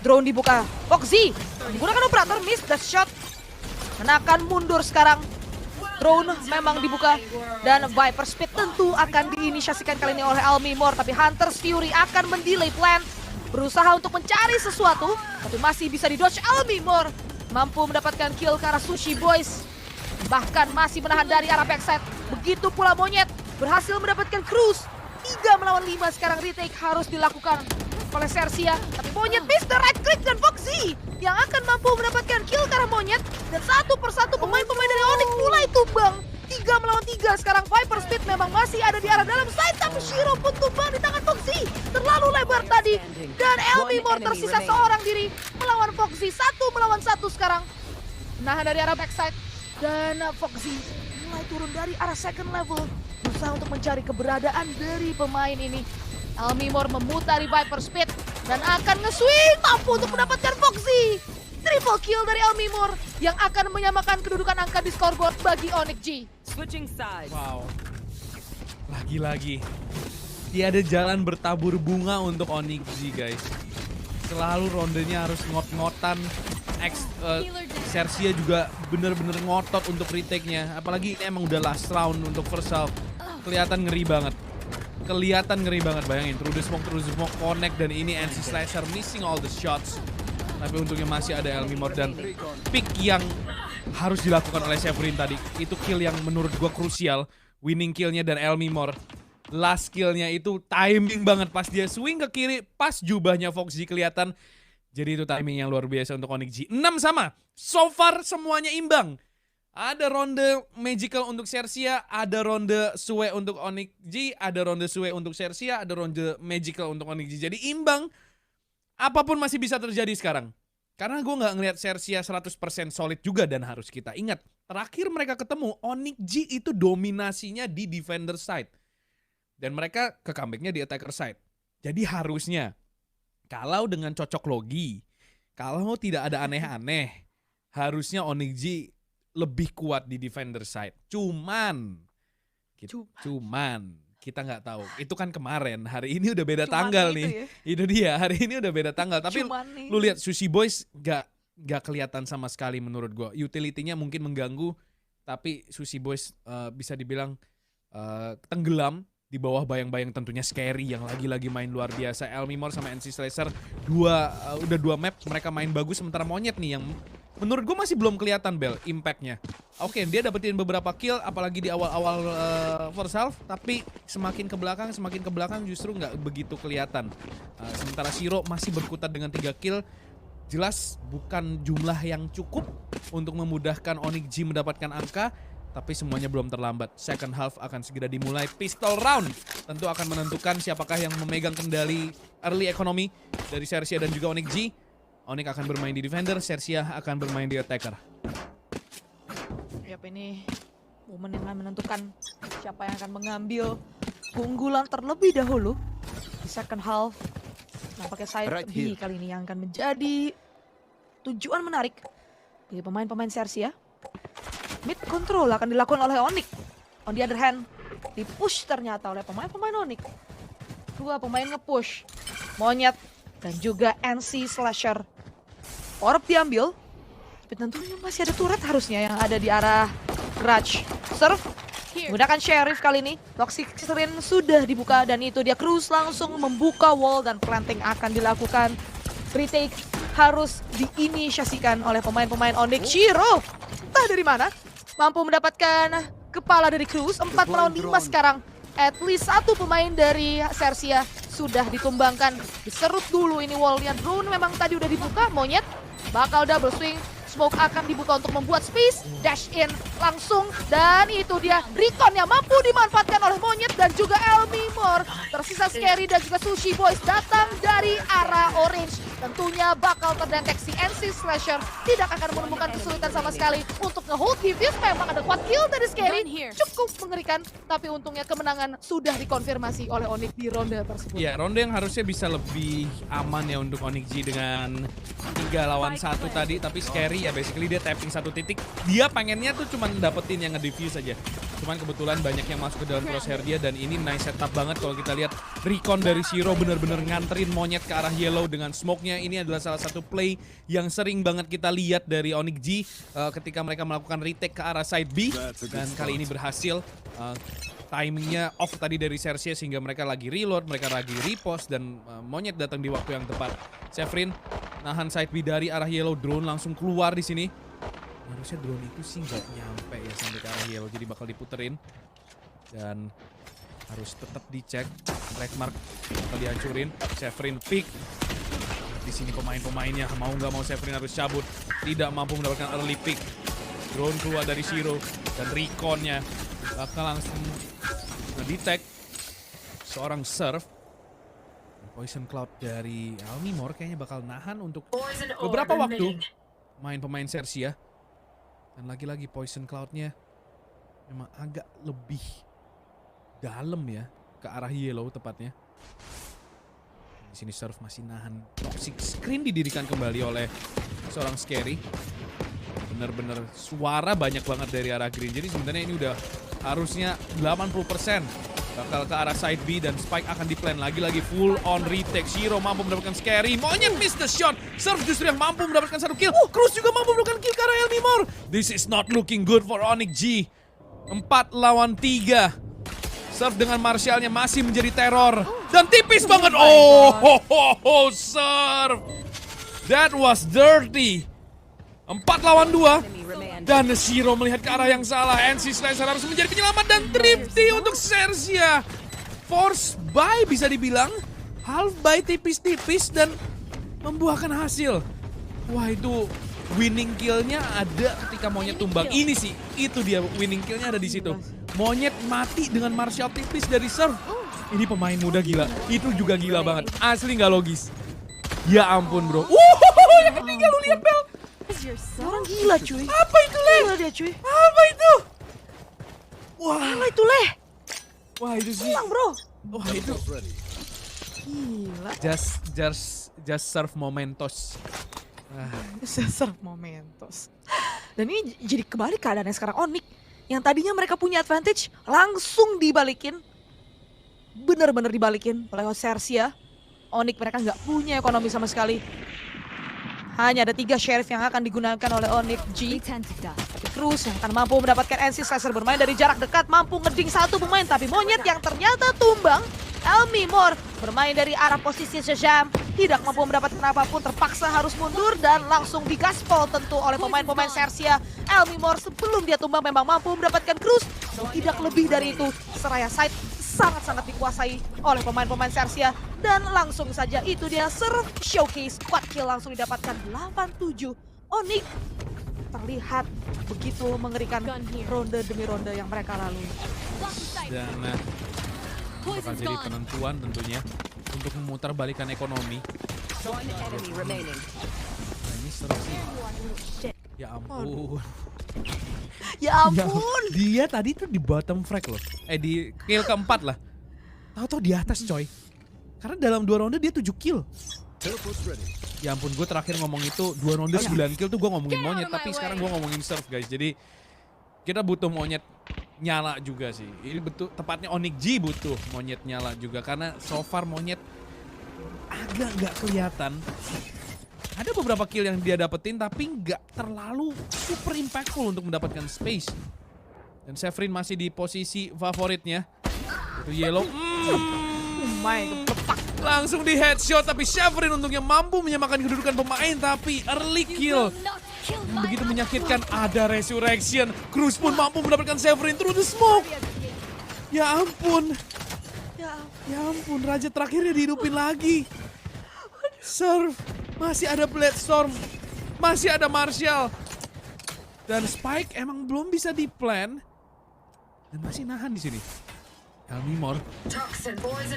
Drone dibuka. Foxy menggunakan operator miss the shot. Dan akan mundur sekarang. Drone memang dibuka. Dan Viper Speed tentu akan diinisiasikan kali ini oleh Elmi Moore. Tapi Hunter's Fury akan mendelay plan. Berusaha untuk mencari sesuatu. Tapi masih bisa didodge. Elmi Moore mampu mendapatkan kill ke arah Sushi Boys. Bahkan masih menahan dari arah backside. Begitu pula Monyet berhasil mendapatkan Cruz. 3 melawan 5 sekarang retake harus dilakukan oleh Sersia. Tapi Monyet miss the right click dan Foxy yang akan mampu mendapatkan kill ke arah Monyet. Dan satu persatu pemain-pemain dari Onyx mulai tumbang. 3 melawan 3 sekarang. Viper Speed memang masih ada di arah dalam side. Tapi Shiro pun tumbang di tangan Foxy. Terlalu lebar tadi. Dan Elmi Moore tersisa seorang diri melawan Foxy. 1 melawan 1 sekarang. Nahan dari arah backside. Dan Foxy mulai turun dari arah second level. berusaha untuk mencari keberadaan dari pemain ini. Elmimor memutari Viper Speed dan akan nge-swing, mampu untuk mendapatkan Foxy. Triple kill dari Elmimor yang akan menyamakan kedudukan angka di scoreboard bagi Onyx G. Switching sides. Wow. Lagi-lagi. Tiada jalan bertabur bunga untuk Onyx G, guys. Selalu rondenya harus ngot-ngotan. Xerxia juga bener-bener ngotot untuk retake-nya. Apalagi ini emang udah last round untuk first half. Kelihatan ngeri banget. Bayangin. Through the smoke, connect. Dan ini NC Slasher missing all the shots. Tapi untungnya masih ada Elmimor dan pick yang harus dilakukan oleh Severin tadi. Itu kill yang menurut gua krusial. Winning killnya dan Elmimor. Last killnya itu timing banget pas dia swing ke kiri. Pas jubahnya Foxy kelihatan. Jadi itu timing yang luar biasa untuk Onyx G. 6 sama. So far semuanya imbang. Ada ronde magical untuk Xerxia, ada ronde Sue untuk Onyx G, ada ronde Sue untuk Xerxia, ada ronde magical untuk Onyx G. Jadi imbang. Apapun masih bisa terjadi sekarang. Karena gue nggak ngelihat Xerxia 100% solid juga dan harus kita ingat. Terakhir mereka ketemu, Onyx G itu dominasinya di defender side. Dan mereka ke comebacknya di attacker side. Jadi harusnya, kalau dengan cocok logi, kalau tidak ada aneh-aneh, harusnya Onyx G lebih kuat di defender side. Cuman kita nggak tahu. Itu kan kemarin. Hari ini udah beda tanggal nih. Ya? Itu dia. Hari ini udah beda tanggal. Tapi lu lihat Sushi Boys nggak kelihatan sama sekali menurut gua. Utility-nya mungkin mengganggu, tapi Sushi Boys bisa dibilang tenggelam di bawah bayang-bayang tentunya Scary yang lagi-lagi main luar biasa. Elmimor sama NC Slasher udah dua map mereka main bagus, sementara Monyet nih yang menurut gue masih belum kelihatan Bel impact-nya. Oke, dia dapetin beberapa kill apalagi di awal-awal first half, tapi semakin ke belakang justru nggak begitu kelihatan. Sementara Shiro masih berkutat dengan 3 kill. Jelas bukan jumlah yang cukup untuk memudahkan Onyx G mendapatkan angka, tapi semuanya belum terlambat. Second half akan segera dimulai. Pistol round tentu akan menentukan siapakah yang memegang kendali early economy dari Xerxia dan juga Onyx G. Onyx akan bermain di defender, Xerxia akan bermain di attacker. Yap, ini momen yang akan menentukan siapa yang akan mengambil keunggulan terlebih dahulu di second half. Nampaknya side B kali ini yang akan menjadi tujuan menarik bagi pemain-pemain Xerxia. Mid control akan dilakukan oleh Onyx. On the other hand, di-push ternyata oleh pemain-pemain Onyx. 2 pemain nge-push. Monyet dan juga NC Slasher. Orb diambil. Tapi tentunya masih ada turret harusnya yang ada di arah Grudge. Serve. Menggunakan Sheriff kali ini. Toxic Screen sudah dibuka dan itu dia Cruz langsung membuka wall dan planting akan dilakukan. Retake harus diinisiasikan oleh pemain-pemain Onyx. Shiro entah dari mana mampu mendapatkan kepala dari Cruz. 4 melawan 5 sekarang. At least 1 pemain dari Xerxia sudah ditumbangkan. Diserut dulu ini wallnya. Drone memang tadi udah dibuka. Monyet bakal double swing. Smoke akan dibuka untuk membuat space. Dash in langsung. Dan itu dia recon yang mampu dimanfaatkan oleh Monyet dan juga Elmimor. Tersisa Scary dan juga Sushi Boys datang dari arah orange. Tentunya bakal terdeteksi NC Slasher. Tidak akan menemukan kesulitan sama sekali untuk nge-hold Hibis. Memang ada quad kill dari Scary. Cukup mengerikan. Tapi untungnya kemenangan sudah dikonfirmasi oleh Onyx di ronde tersebut. Ya, ronde yang harusnya bisa lebih aman ya untuk Onyx G dengan 3 lawan 1 tadi. Tapi Scary ya basically dia tapping 1 titik. Dia pengennya tuh cuma dapetin yang nge-defuse aja. Cuman kebetulan banyak yang masuk ke dalam crosshair dia. Dan ini nice setup banget kalau kita lihat recon dari Shiro bener-bener nganterin Monyet ke arah yellow dengan smoke-nya. Ini adalah salah satu play yang sering banget kita lihat dari Onyx G ketika mereka melakukan retake ke arah side B. Dan kali ini berhasil. Timingnya off tadi dari Xerxia sehingga mereka lagi reload, mereka lagi repost dan Monyet datang di waktu yang tepat. Severin nahan side B dari arah yellow, drone langsung keluar di sini. Harusnya drone itu sih nggak nyampe ya sampai ke arah yellow, jadi bakal diputerin dan harus tetap dicek. Red mark bakal dihancurin. Severin pick. Di sini pemain-pemainnya mau nggak mau Severin harus cabut, tidak mampu mendapatkan early pick. Drone keluar dari Shiro dan reconnya bakal langsung ngedetect seorang serve. Poison Cloud dari Elmimor kayaknya bakal nahan untuk beberapa waktu main pemain Xerxia. Dan lagi-lagi Poison Cloud-nya memang agak lebih dalam ya, ke arah yellow tepatnya. Di sini Surf masih nahan. Toxic screen didirikan kembali oleh seorang Scary. Bener-bener suara banyak banget dari arah green. Jadi sebenarnya ini udah harusnya 80% bakal ke arah side B dan Spike akan di-plan lagi-lagi full on retake. Shiro mampu mendapatkan Scary. Monyet miss the shot. Surf justru yang mampu mendapatkan satu kill. Cruz juga mampu mendapatkan kill ke arah Elmimor. This is not looking good for Onyx G. 4 lawan 3. Surf dengan Marshallnya masih menjadi teror. Dan tipis banget. Oh, Surf. That was dirty. 4 lawan 2. Dan Shiro melihat ke arah yang salah. NC Slicer harus menjadi penyelamat dan Thrifty untuk Sersia. Force buy bisa dibilang. Half buy tipis-tipis dan membuahkan hasil. Wah, itu winning kill-nya ada ketika Monyet tumbang. Ini sih, itu dia winning kill-nya ada di situ. Monyet mati dengan Marshall tipis dari Surf. Ini pemain muda gila. Itu juga gila banget. Asli nggak logis. Ya ampun bro. Yang ketiga lu lihat Bel. Orang gila cuy. Apa itu Leh? Gila dia cuy. Apa itu? Wah. Apa itu Leh? Wah itu sih. Hilang bro. Wah itu. Gila. Just serve momentos. Serve momentos. Dan ini jadi kebalik keadaannya sekarang Onyx. Yang tadinya mereka punya advantage langsung dibalikin. Bener-bener dibalikin oleh Sersia. Onyx mereka nggak punya ekonomi sama sekali. Hanya ada 3 sheriff yang akan digunakan oleh Onyx G. Cruz yang akan mampu mendapatkan NC Slicer bermain dari jarak dekat. Mampu ngeding satu pemain tapi Monyet yang ternyata tumbang. Elmimor bermain dari arah posisi Shazam. Tidak mampu mendapatkan apapun, terpaksa harus mundur dan langsung digaspol tentu oleh pemain-pemain Sersia. Elmimor sebelum dia tumbang memang mampu mendapatkan Cruz. Tidak lebih dari itu, Seraya Side sangat-sangat dikuasai oleh pemain-pemain Sersia. Dan langsung saja itu dia Surf Showcase. 4 kill langsung didapatkan 8-7. Onyx terlihat begitu mengerikan ronde demi ronde yang mereka lalui. Dan akan jadi penentuan tentunya untuk memutarbalikkan ekonomi. Nah, ini seru sih. Ya ampun. Ya ampun. Dia tadi tuh di bottom frag loh. Di kill keempat lah. Tahu-tahu di atas coy. Karena dalam 2 ronde dia 7 kill. Ya ampun, gue terakhir ngomong itu 2 ronde 9 kill tuh gue ngomongin Monyet. Tapi sekarang gue ngomongin Surf guys. Jadi kita butuh Monyet nyala juga sih. Ini betul tepatnya Onyx G butuh Monyet nyala juga. Karena so far Monyet agak nggak kelihatan. Ada beberapa kill yang dia dapetin tapi nggak terlalu super impactful untuk mendapatkan space. Dan Severin masih di posisi favoritnya. Itu Yellow. Langsung di headshot tapi Severin untungnya mampu menyamakan kedudukan pemain tapi early kill. Begitu menyakitkan, ada resurrection. Cruz pun mampu mendapatkan Severin through the smoke. Ya ampun. Ya ampun, raja terakhirnya dihidupin lagi. Surf, masih ada Bloodstorm, masih ada Marshall. Dan Spike emang belum bisa di-plan. Dan masih nahan di sini. Elmimor,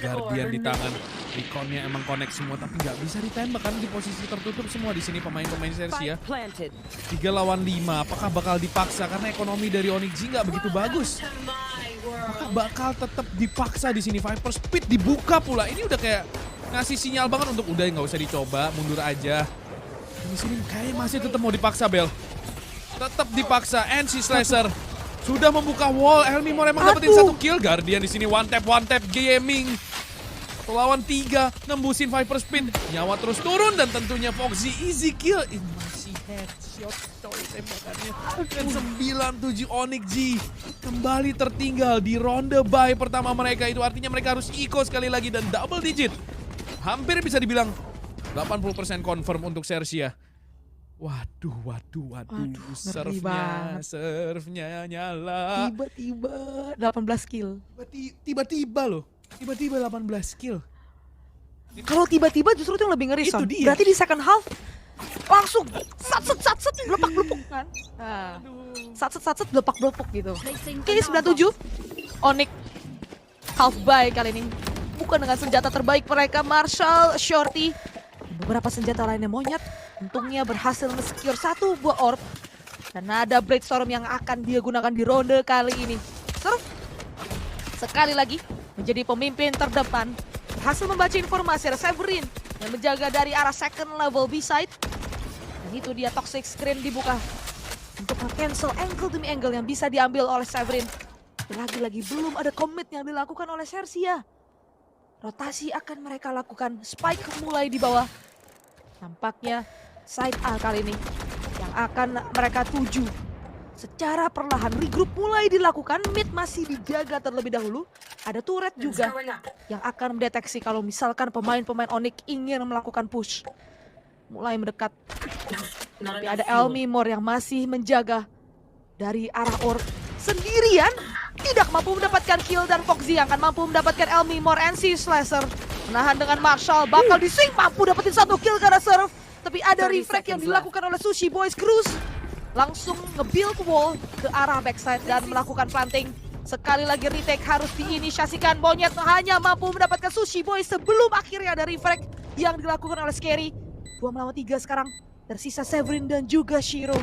Guardian di tangan, Reconnya emang connect semua tapi nggak bisa ditembak karena di posisi tertutup semua di sini pemain-pemain Sersia. 3 lawan 5, apakah bakal dipaksa karena ekonomi dari Onyx G nggak begitu bagus? Apakah bakal tetap dipaksa di sini? Viper Speed dibuka pula, ini udah kayak ngasih sinyal banget untuk udah nggak usah dicoba, mundur aja. Di sini kayaknya masih tetap mau dipaksa Bel, tetap dipaksa. NC Slicer sudah membuka wall. Elmimor emang dapetin 1 kill. Guardian di sini one tap gaming. Lawan 3 nembusin Viper Spin. Nyawa terus turun dan tentunya Foxy easy kill. Ini masih headshot coy tembakannya. Dan 9-7 Onyx G kembali tertinggal di ronde bye pertama mereka. Itu artinya mereka harus eco sekali lagi dan double digit. Hampir bisa dibilang 80% confirm untuk Sersia. Waduh, serve-nya nyala. Tiba-tiba 18 kill. Tiba-tiba loh. Tiba-tiba 18 kill. Kalau tiba-tiba justru itu yang lebih ngeri, Itu Son. dia. Berarti di second half langsung satset belepak-belepuk kan. Nah, satset belepak-belepuk gitu. Oke, 97. Onyx half buy kali ini. Bukan dengan senjata terbaik mereka, Marshall, Shorty. Beberapa senjata lainnya Monyet. Untungnya berhasil nge-secure 1 buah orb. Dan ada Bloodstorm yang akan dia gunakan di ronde kali ini. Surf sekali lagi menjadi pemimpin terdepan. Berhasil membaca informasi ada Severin yang menjaga dari arah second level B-side. Dan itu dia toxic screen dibuka untuk cancel angle demi angle yang bisa diambil oleh Severin. Lagi-lagi belum ada commit yang dilakukan oleh Sersia. Rotasi akan mereka lakukan, Spike mulai di bawah. Nampaknya side A kali ini yang akan mereka tuju. Secara perlahan regroup mulai dilakukan, mid masih dijaga terlebih dahulu. Ada turret juga yang akan mendeteksi kalau misalkan pemain-pemain Onyx ingin melakukan push. Mulai mendekat. Tapi ada Elmimor yang masih menjaga dari arah orb sendirian. Tidak mampu mendapatkan kill dan Foxy yang akan mampu mendapatkan Elmimor. NC Slasher menahan dengan Marshall, bakal di swing, mampu dapetin 1 kill karena serve. Tapi ada refrag yang dilakukan oleh Sushi Boys. Cruz langsung nge-build wall ke arah backside dan melakukan planting. Sekali lagi retake harus diinisiasikan. Monyet hanya mampu mendapatkan Sushi Boys sebelum akhirnya ada refrag yang dilakukan oleh Scary. 2 melawan 3 sekarang. Tersisa Severin dan juga Shiro.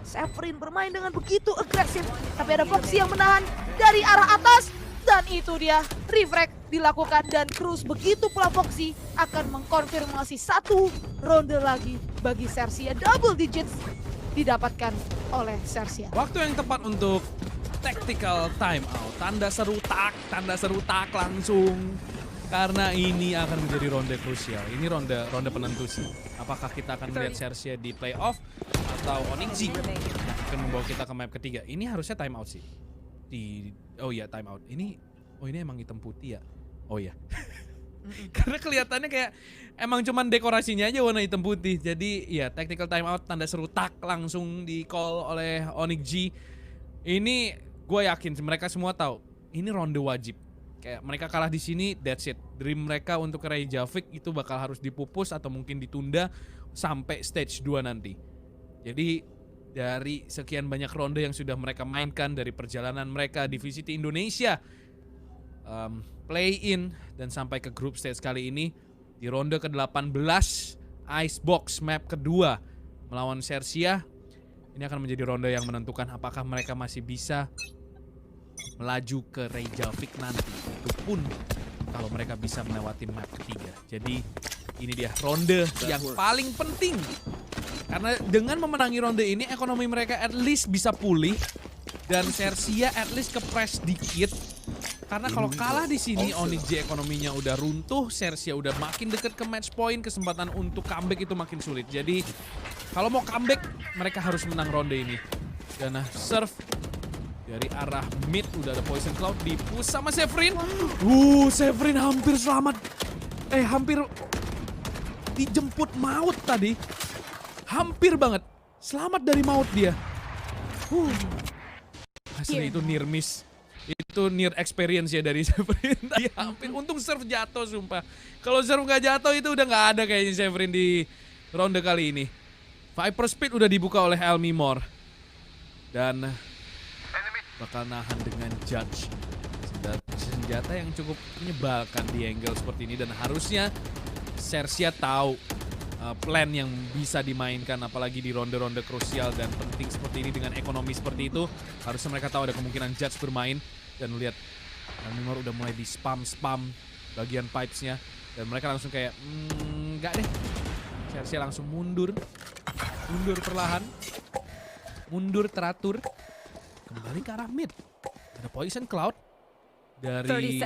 Severin bermain dengan begitu agresif, tapi ada Foxy yang menahan dari arah atas. Dan itu dia, refrag dilakukan dan Cruz begitu pula Foxy akan mengkonfirmasi 1 ronde lagi bagi Sersia. Double digits didapatkan oleh Sersia. Waktu yang tepat untuk tactical timeout. Tanda seru tak langsung. Karena ini akan menjadi ronde krusial. Ini ronde penentu sih. Apakah kita akan melihat Sersia di playoff atau Onyx yang akan membawa kita ke map ketiga. Ini harusnya timeout sih. Oh iya timeout. Ini emang hitam putih ya. Oh iya. Karena kelihatannya kayak emang cuman dekorasinya aja warna hitam putih. Jadi ya tactical timeout, tanda seru tak langsung di call oleh Onyx G. Ini gue yakin mereka semua tahu ini ronde wajib. Kayak mereka kalah di sini, that's it. Dream mereka untuk ke Reykjavik itu bakal harus dipupus atau mungkin ditunda sampai stage 2 nanti. Jadi dari sekian banyak ronde yang sudah mereka mainkan dari perjalanan mereka di VCT Indonesia, play-in dan sampai ke group stage kali ini, di ronde ke-18 Icebox map kedua melawan Sersia, ini akan menjadi ronde yang menentukan apakah mereka masih bisa melaju ke Reykjavik nanti. Itu pun kalau mereka bisa melewati map ketiga. Jadi ini dia ronde yang paling penting. Karena dengan memenangi ronde ini ekonomi mereka at least bisa pulih dan Sersia at least kepres dikit. Karena kalau kalah di sini Onyx J ekonominya udah runtuh, Sersia udah makin deket ke match point, kesempatan untuk comeback itu makin sulit. Jadi kalau mau comeback mereka harus menang ronde ini. Dan serve dari arah mid udah ada Poison Cloud di-push sama Severin. Severin hampir selamat. Hampir dijemput maut tadi. Hampir banget. Selamat dari maut dia. Hasilnya itu near miss. Itu near experience ya dari Severin. Tadi hampir. Untung serve jatuh sumpah. Kalau serve nggak jatuh itu udah nggak ada kayaknya Severin di ronde kali ini. Viper Speed udah dibuka oleh Elmimor. Dan bakal nahan dengan Judge. Senjata yang cukup menyebalkan di angle seperti ini. Dan harusnya Sersia tahu plan yang bisa dimainkan. Apalagi di ronde-ronde krusial dan penting seperti ini dengan ekonomi seperti itu. Harusnya mereka tahu ada kemungkinan Judge bermain. Dan lihat Elmimor udah mulai di spam bagian pipesnya. Dan mereka langsung kayak enggak deh. Sersia langsung mundur. Mundur perlahan. Mundur teratur. Kembali ke arah mid. Ada Poison Cloud dari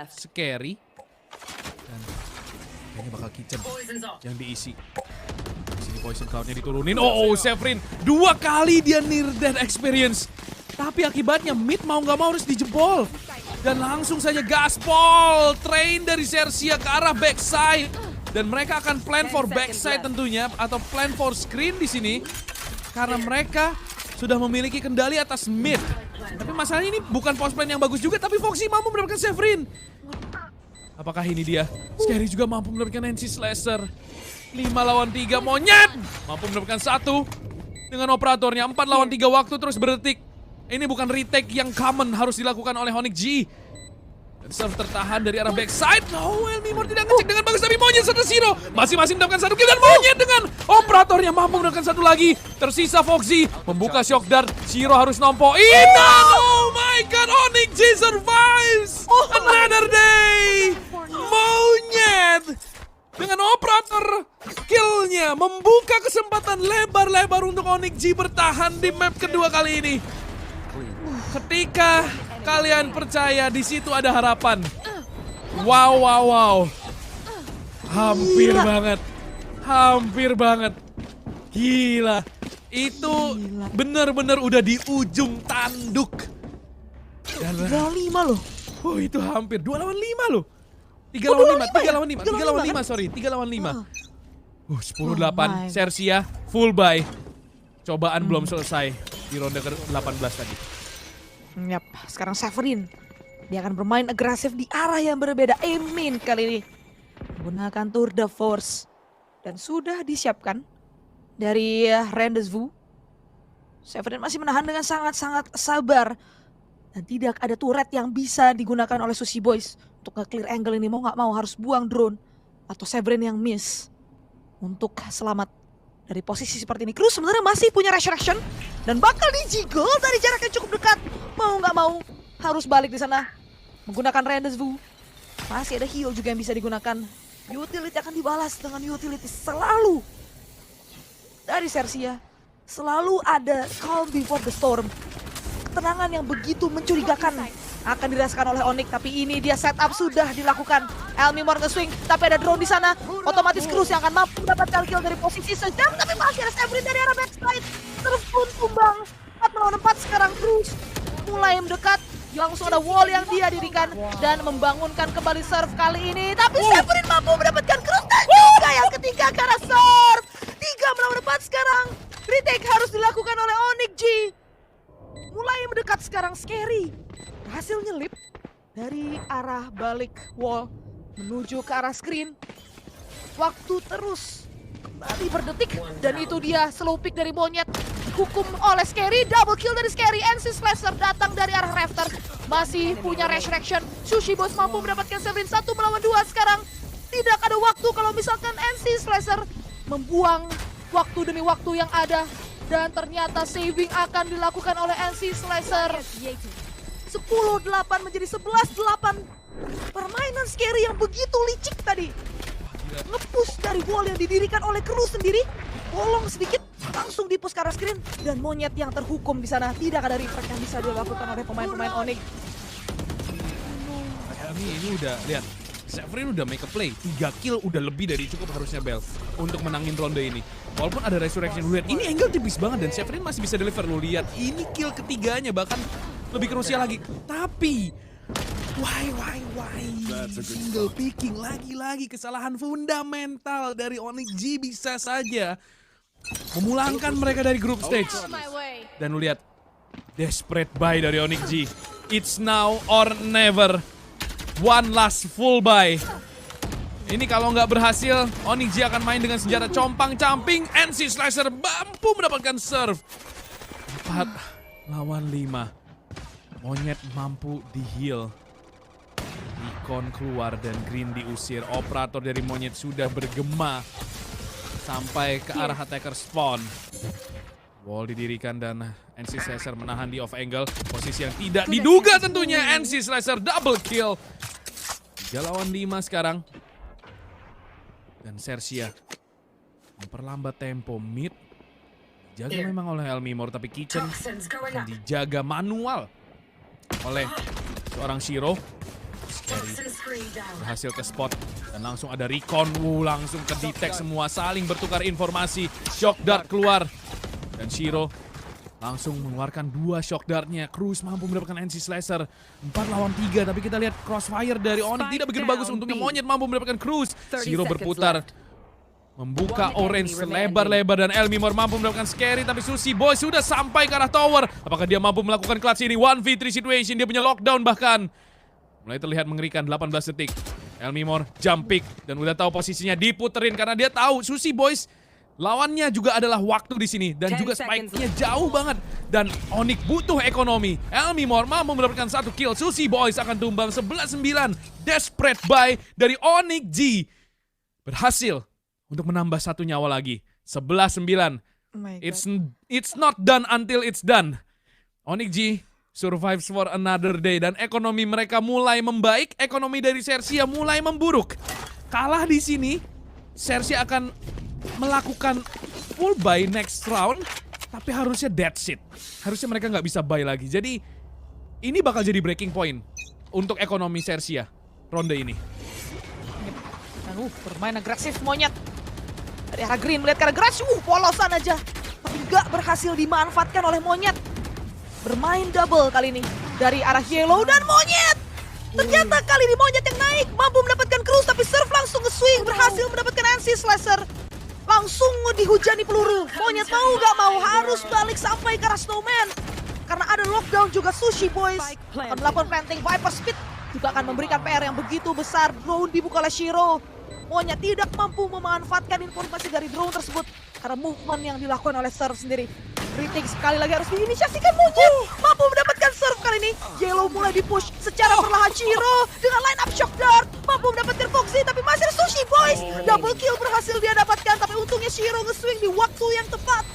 Scary. Dan kayaknya bakal Kitchen yang diisi. Di sini Poison Cloud-nya diturunin. Severin 2 kali dia near death experience. Tapi akibatnya mid mau nggak mau harus dijebol. Dan langsung saja gaspol. Train dari Sersia ke arah backside. Dan mereka akan plan for backside tentunya. Atau plan for screen di sini. Karena mereka sudah memiliki kendali atas mid. Tapi masalahnya ini bukan post plan yang bagus juga. Tapi Foxy mampu mendapatkan Severin. Apakah ini dia? Scary juga mampu mendapatkan NC Slasher. 5 lawan 3 Monyet. Mampu mendapatkan 1. Dengan operatornya 4 lawan 3 waktu terus berdetik. Ini bukan retake yang common harus dilakukan oleh Onyx G. Dan serve tertahan dari arah backside. Elmimor tidak ngecek dengan bagus. Tapi Monyet serta Shiro masing-masing mendapatkan 1 kill. Dan Monyet dengan operatornya mampu mendapatkan 1 lagi. Tersisa Foxy membuka shock dart. Shiro harus nompo. Oh my my god, Onyx G survives! Another day! Monyet! Dengan operator skillnya membuka kesempatan lebar-lebar untuk Onyx G bertahan di map kedua kali ini. Ketika kalian percaya di situ ada harapan. Wow. Hampir banget. Hampir banget. Gila. Itu benar-benar udah di ujung tanduk. 3 lawan 5 loh. Oh, itu hampir 2 lawan 5 loh. 3 lawan 5, 3 lawan 5, 3 lawan 5, sorry, 3 lawan 5. 10-8, Sersia full buy. Cobaan belum selesai di ronde ke-18 tadi. Yap, sekarang Severin. Dia akan bermain agresif di arah yang berbeda. Emin kali ini. Menggunakan Tour de Force. Dan sudah disiapkan dari Rendezvous. Severin masih menahan dengan sangat-sangat sabar. Dan tidak ada turret yang bisa digunakan oleh Sushi Boys. Untuk nge-clear angle ini mau gak mau harus buang drone. Atau Severin yang miss. Untuk selamat dari posisi seperti ini. Cruz sebenarnya masih punya resurrection. Dan bakal dijiggle dari jarak yang cukup dekat. Mau gak mau harus balik di sana. Menggunakan Rendezvous. Masih ada heal juga yang bisa digunakan. Utility akan dibalas dengan utility selalu. Dari Sersia. Selalu ada calm before the storm. Ketenangan yang begitu mencurigakan akan dirasakan oleh Onyx, tapi ini dia setup sudah dilakukan. Elmi Mor nge-swing, tapi ada drone di sana. Otomatis Cruz yang akan mampu mendapatkan kill dari posisi sedang, tapi masih ada Severin dari arah backside. Terus pun tumbang. 4 melawan 4 sekarang Cruz mulai mendekat. Langsung ada wall yang dia dirikan dan membangunkan kembali serve kali ini. Tapi Severin mampu mendapatkan Cruz dan juga yang ketiga karena serve. 3 melawan 4 sekarang. Retake harus dilakukan oleh Onyx G. Mulai mendekat sekarang Scary. Berhasil nyelip dari arah balik wall menuju ke arah screen. Waktu terus kembali berdetik dan itu dia slow pick dari Monyet. Dihukum oleh Scary, double kill dari Scary. NC Slasher datang dari arah Rafter. Masih punya resurrection. Sushi Boss mampu mendapatkan Severin 1 melawan 2 sekarang. Tidak ada waktu kalau misalkan NC Slasher membuang waktu demi waktu yang ada. Dan ternyata saving akan dilakukan oleh NC Slasher. 10-8 menjadi 11-8. Permainan Scary yang begitu licik tadi. Nge-push dari wall yang didirikan oleh Cruz sendiri. Bolong sedikit, langsung di-push ke arah screen. Dan Monyet yang terhukum di sana. Tidak ada reflect yang bisa dilakukan oleh pemain-pemain Onyx. Ini udah, lihat. Severin udah make a play, 3 kill udah lebih dari cukup harusnya Bell untuk menangin ronde ini. Walaupun ada resurrection, lu lihat ini angle tipis banget dan Severin masih bisa deliver. Lu lihat ini kill ketiganya bahkan lebih krusial lagi. Tapi why single picking lagi-lagi kesalahan fundamental dari Onyx G bisa saja memulangkan mereka dari group stage. Dan lu lihat desperate buy dari Onyx G. It's now or never. One last full buy. Ini kalau nggak berhasil, Onyx G akan main dengan senjata compang-camping. NC Slasher mampu mendapatkan serve. 4 lawan 5. Monyet mampu di-heal. Icon keluar dan Green diusir. Operator dari Monyet sudah bergema sampai ke arah attacker spawn. Wall didirikan dan NC Slasher menahan di off angle. Posisi yang tidak diduga tentunya. NC Slasher double kill. 3 lawan 5 sekarang. Dan Sersia memperlambat tempo mid. Dijaga memang oleh Elmimor, tapi Kitchen akan dijaga manual oleh seorang Shiro. Scary berhasil ke spot dan langsung ada recon. Langsung ke detect semua, saling bertukar informasi. Shock dart keluar. Dan Shiro langsung mengeluarkan 2 shock dartnya. Cruz mampu mendapatkan NC Slasher 4 lawan 3. Tapi kita lihat crossfire dari Onyx tidak begitu bagus. Untungnya Monyet mampu mendapatkan Cruz. Shiro berputar membuka orange lebar-lebar dan Elmimor mampu mendapatkan Scary. Tapi Sushi Boy sudah sampai ke arah tower. Apakah dia mampu melakukan clutch ini? 1v3 situation, dia punya lockdown bahkan. Mulai terlihat mengerikan, 18 detik. Elmimor jump pick dan udah tahu posisinya, diputerin karena dia tahu Sushi Boys lawannya juga adalah waktu di sini dan juga spike-nya jauh banget dan Onyx butuh ekonomi. Elmimor mampu mendapatkan 1 kill. Sushi Boys akan tumbang 11-9. Desperate buy dari Onyx G berhasil untuk menambah 1 nyawa lagi. 11-9. It's not done until it's done. Onyx G survives for another day. Dan ekonomi mereka mulai membaik, ekonomi dari Sersia mulai memburuk. Kalah di sini, Sersia akan melakukan full buy next round, tapi harusnya that's it. Harusnya mereka nggak bisa buy lagi. Jadi ini bakal jadi breaking point untuk ekonomi Sersia ronde ini. Dan bermain agresif monyet. Dari arah green melihat ke arah grass, polosan aja. Tapi nggak berhasil dimanfaatkan oleh monyet. Bermain double kali ini dari arah yellow dan monyet. Ternyata kali ini monyet yang naik, mampu mendapatkan cruise tapi serve langsung ke swing, berhasil mendapatkan NC Slasher. Langsung dihujani peluru. Monyet mau gak mau harus balik sampai ke arah Snowman. Karena ada lockdown juga Sushi Boys. Akan melakukan planting Viper Speed. Juga akan memberikan PR yang begitu besar. Drone dibuka oleh Shiro. Monyet tidak mampu memanfaatkan informasi dari drone tersebut. Karena movement yang dilakukan oleh Serve sendiri. Retake sekali lagi harus diinisiasikan Monyet. Mampu mendapatkan serve kali ini. Yellow mulai dipush secara perlahan. Shiro dengan line up shock dart. Mampu mendapatkan Foxy tapi masih ada Sushi Boys. Double kill berhasil dia dapatkan. Tapi untungnya Shiro nge-swing di waktu yang tepat.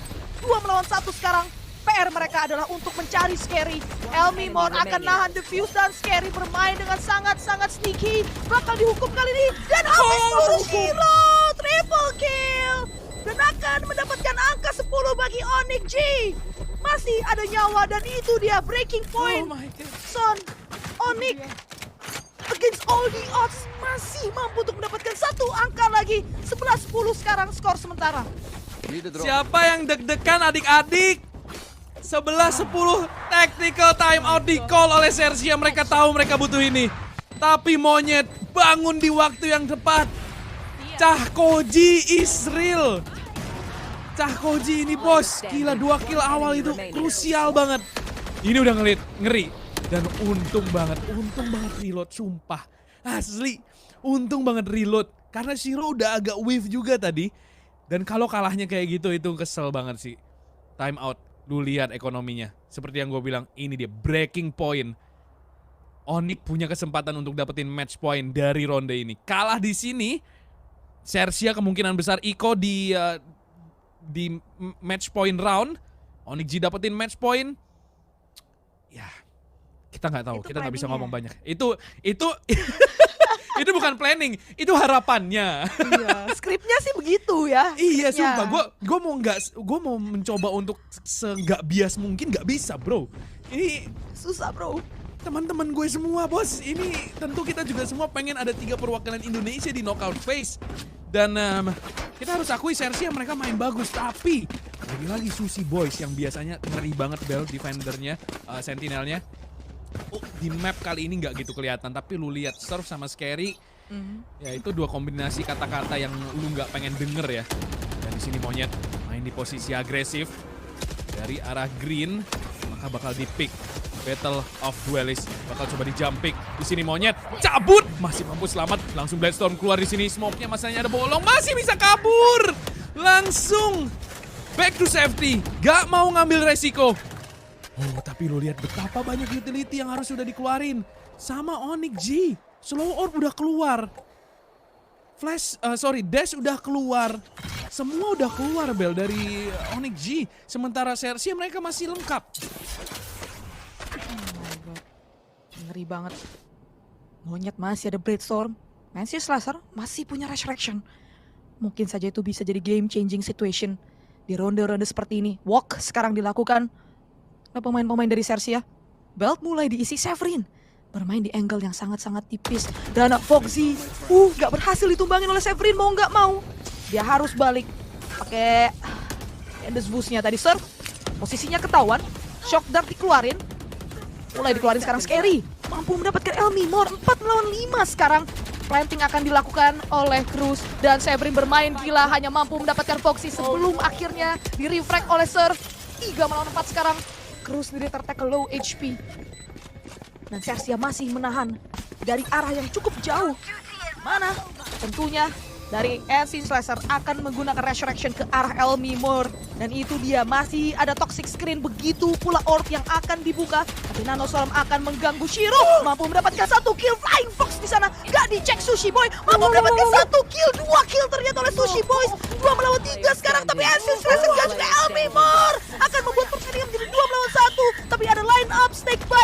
2 melawan 1 sekarang. PR mereka adalah untuk mencari Scary. Elmimor akan nahan defuse dan Scary bermain dengan sangat-sangat sneaky. Bakal dihukum kali ini. Dan habis peluru Shiro. Triple kill. Dan akan mendapatkan angka 10 bagi Onyx G. Masih ada nyawa dan itu dia breaking point. Son, Onyx against all the odds masih mampu untuk mendapatkan 1 angka lagi. 11-10 sekarang skor sementara. Siapa yang deg-degan adik-adik? 11-10 tactical timeout di call oleh Sersia. Mereka tahu mereka butuh ini. Tapi Monyet bangun di waktu yang tepat. Cahkoji is real. Cahkoji ini bos, gila 2 kill awal itu krusial banget. Ini udah ngeri. Dan untung banget reload, sumpah. Asli, untung banget reload. Karena Shiro udah agak wave juga tadi. Dan kalau kalahnya kayak gitu itu kesel banget sih. Time out, lu lihat ekonominya. Seperti yang gue bilang, ini dia breaking point. Onyx punya kesempatan untuk dapetin match point dari ronde ini. Kalah di sini, Sersia kemungkinan besar Iko di match point round. Onyx G dapetin match point. Ya, kita nggak tahu, kita nggak bisa ngomong banyak. Itu itu bukan planning, itu harapannya. Iya, skripnya sih begitu ya. Iya, sumpah. Gue mau mencoba untuk se-nggak bias mungkin, nggak bisa, bro. Ini Susah, bro. teman-teman gue semua, bos. Ini tentu kita juga semua pengen ada 3 perwakilan Indonesia di knockout phase. Dan kita harus akui Sersia mereka main bagus. Tapi lagi-lagi Sushi Boys yang biasanya ngeri banget Bell defendernya, sentinelnya. Di map kali ini nggak gitu kelihatan. Tapi lu lihat Surf sama Scary, ya itu 2 kombinasi kata-kata yang lu nggak pengen denger ya. Dan di sini Monyet main di posisi agresif dari arah green, maka bakal di-pick. Battle of Duelist bakal coba di jump pick. Di sini Monyet cabut, masih mampu selamat. Langsung Bloodstorm keluar di sini. Smoke-nya masanya ada bolong, masih bisa kabur. Langsung back to safety, gak mau ngambil resiko. Oh, tapi lo lihat betapa banyak utility yang harus sudah dikeluarin. Sama Onyx G, slow orb udah keluar. Dash udah keluar. Semua udah keluar Bel dari Onyx G. Sementara Sersia mereka masih lengkap. Ngeri banget. Monyet masih ada Bloodstorm. Nancy Slasher masih punya Resurrection. Mungkin saja itu bisa jadi game changing situation di ronde-ronde seperti ini. Walk sekarang dilakukan oleh pemain-pemain dari Sersia. Belt mulai diisi Severin. Bermain di angle yang sangat-sangat tipis. Dan Foxy gak berhasil ditumbangin oleh Severin, mau gak mau. Dia harus balik. Pakai Endless Boost-nya tadi serve. Posisinya ketahuan. Shock Dart dikeluarin. Mulai dikeluarin sekarang Scary. Mampu mendapatkan Elmimor. 4 melawan 5 sekarang. Planting akan dilakukan oleh Cruz. Dan Severin bermain gila. Hanya mampu mendapatkan Foxy sebelum akhirnya di-refract oleh Surf. 3 melawan 4 sekarang. Cruz sendiri tertackle low HP. Dan Sersia masih menahan dari arah yang cukup jauh. Mana? Tentunya dari NC Slasher akan menggunakan Resurrection ke arah Elmimor. Dan itu dia, masih ada toxic screen, begitu pula orb yang akan dibuka. Tapi Nanoswarm akan mengganggu Shiro. Mampu mendapatkan 1 kill, Flying Fox di sana. Gak dicek Sushi Boy. Mampu mendapatkan 1 kill, 2 kill ternyata oleh Sushi Boys. 2 melawan 3 sekarang, tapi NC Slasher dan juga Elmimor akan membuat pertandingan menjadi 2 melawan 1. Tapi ada line up, snake bite.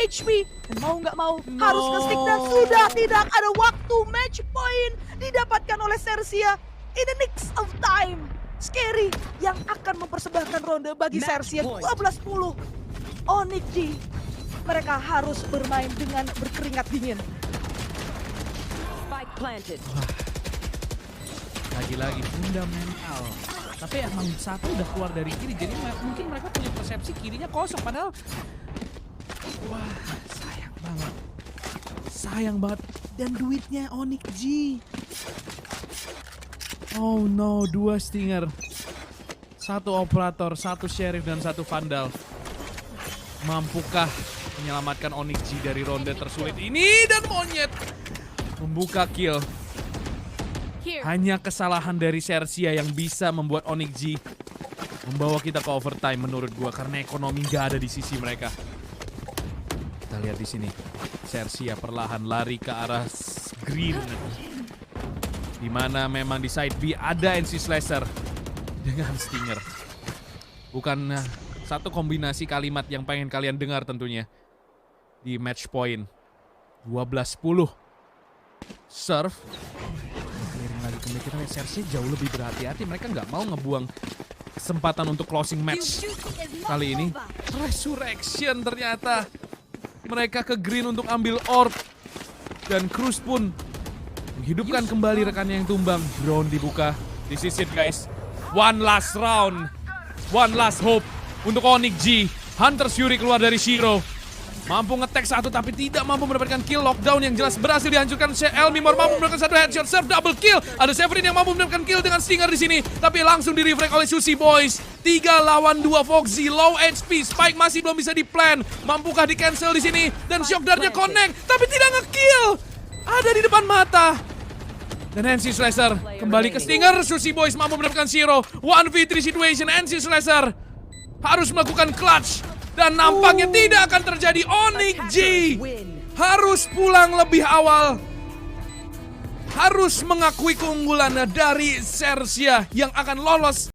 HP. Dan mau nggak mau harus nge-stick dan sudah tidak ada waktu. Match point didapatkan oleh Sersia in the next of time. Scary yang akan mempersembahkan ronde bagi Sersia 12-10. Onyx G, mereka harus bermain dengan berkeringat dingin. Spike planted. Lagi-lagi fundamental. Tapi emang satu udah keluar dari kiri, jadi mungkin mereka punya persepsi kirinya kosong. Padahal, wah sayang banget. Sayang banget. Dan duitnya Onyx G. Oh no, 2 Stinger. 1 operator, 1 Sheriff, dan 1 Vandal. Mampukah menyelamatkan Onyx G dari ronde tersulit ini? Dan Monyet membuka kill. Hanya kesalahan dari Sersia yang bisa membuat Onyx G membawa kita ke overtime menurut gua, karena ekonomi nggak ada di sisi mereka. Kita lihat di sini, Sersia perlahan lari ke arah green, di mana memang di side B ada NC Slasher dengan Stinger. Bukan satu kombinasi kalimat yang pengen kalian dengar tentunya di match point 12-10. Serve. Clearing lagi kemungkinan Sersia jauh lebih berhati-hati. Mereka nggak mau ngebuang kesempatan untuk closing match kali ini. Resurrection ternyata. Mereka ke green untuk ambil orb. Dan Cruz pun menghidupkan kembali rekannya yang tumbang. Drone dibuka. This is it guys. One last round. One last hope untuk Onyx G. Hunter Fury keluar dari Shiro. Mampu nge-tag satu tapi tidak mampu mendapatkan kill. Lockdown yang jelas berhasil dihancurkan. Elmimor mampu mendapatkan 1 headshot. Serve double kill. Ada Severin yang mampu mendapatkan kill dengan Stinger di sini. Tapi langsung di-refrag oleh Sushi Boys. 3 lawan 2 Foxy. Low HP. Spike masih belum bisa di-plan. Mampukah di-cancel di sini? Dan Shock Dartnya connect. Tapi tidak nge-kill. Ada di depan mata. Dan NC Slasher kembali ke Stinger. Sushi Boys mampu mendapatkan Zero. 1v3 situation. NC Slasher harus melakukan clutch. Dan nampaknya tidak akan terjadi. Onyx G harus pulang lebih awal. Harus mengakui keunggulan dari Sersia yang akan lolos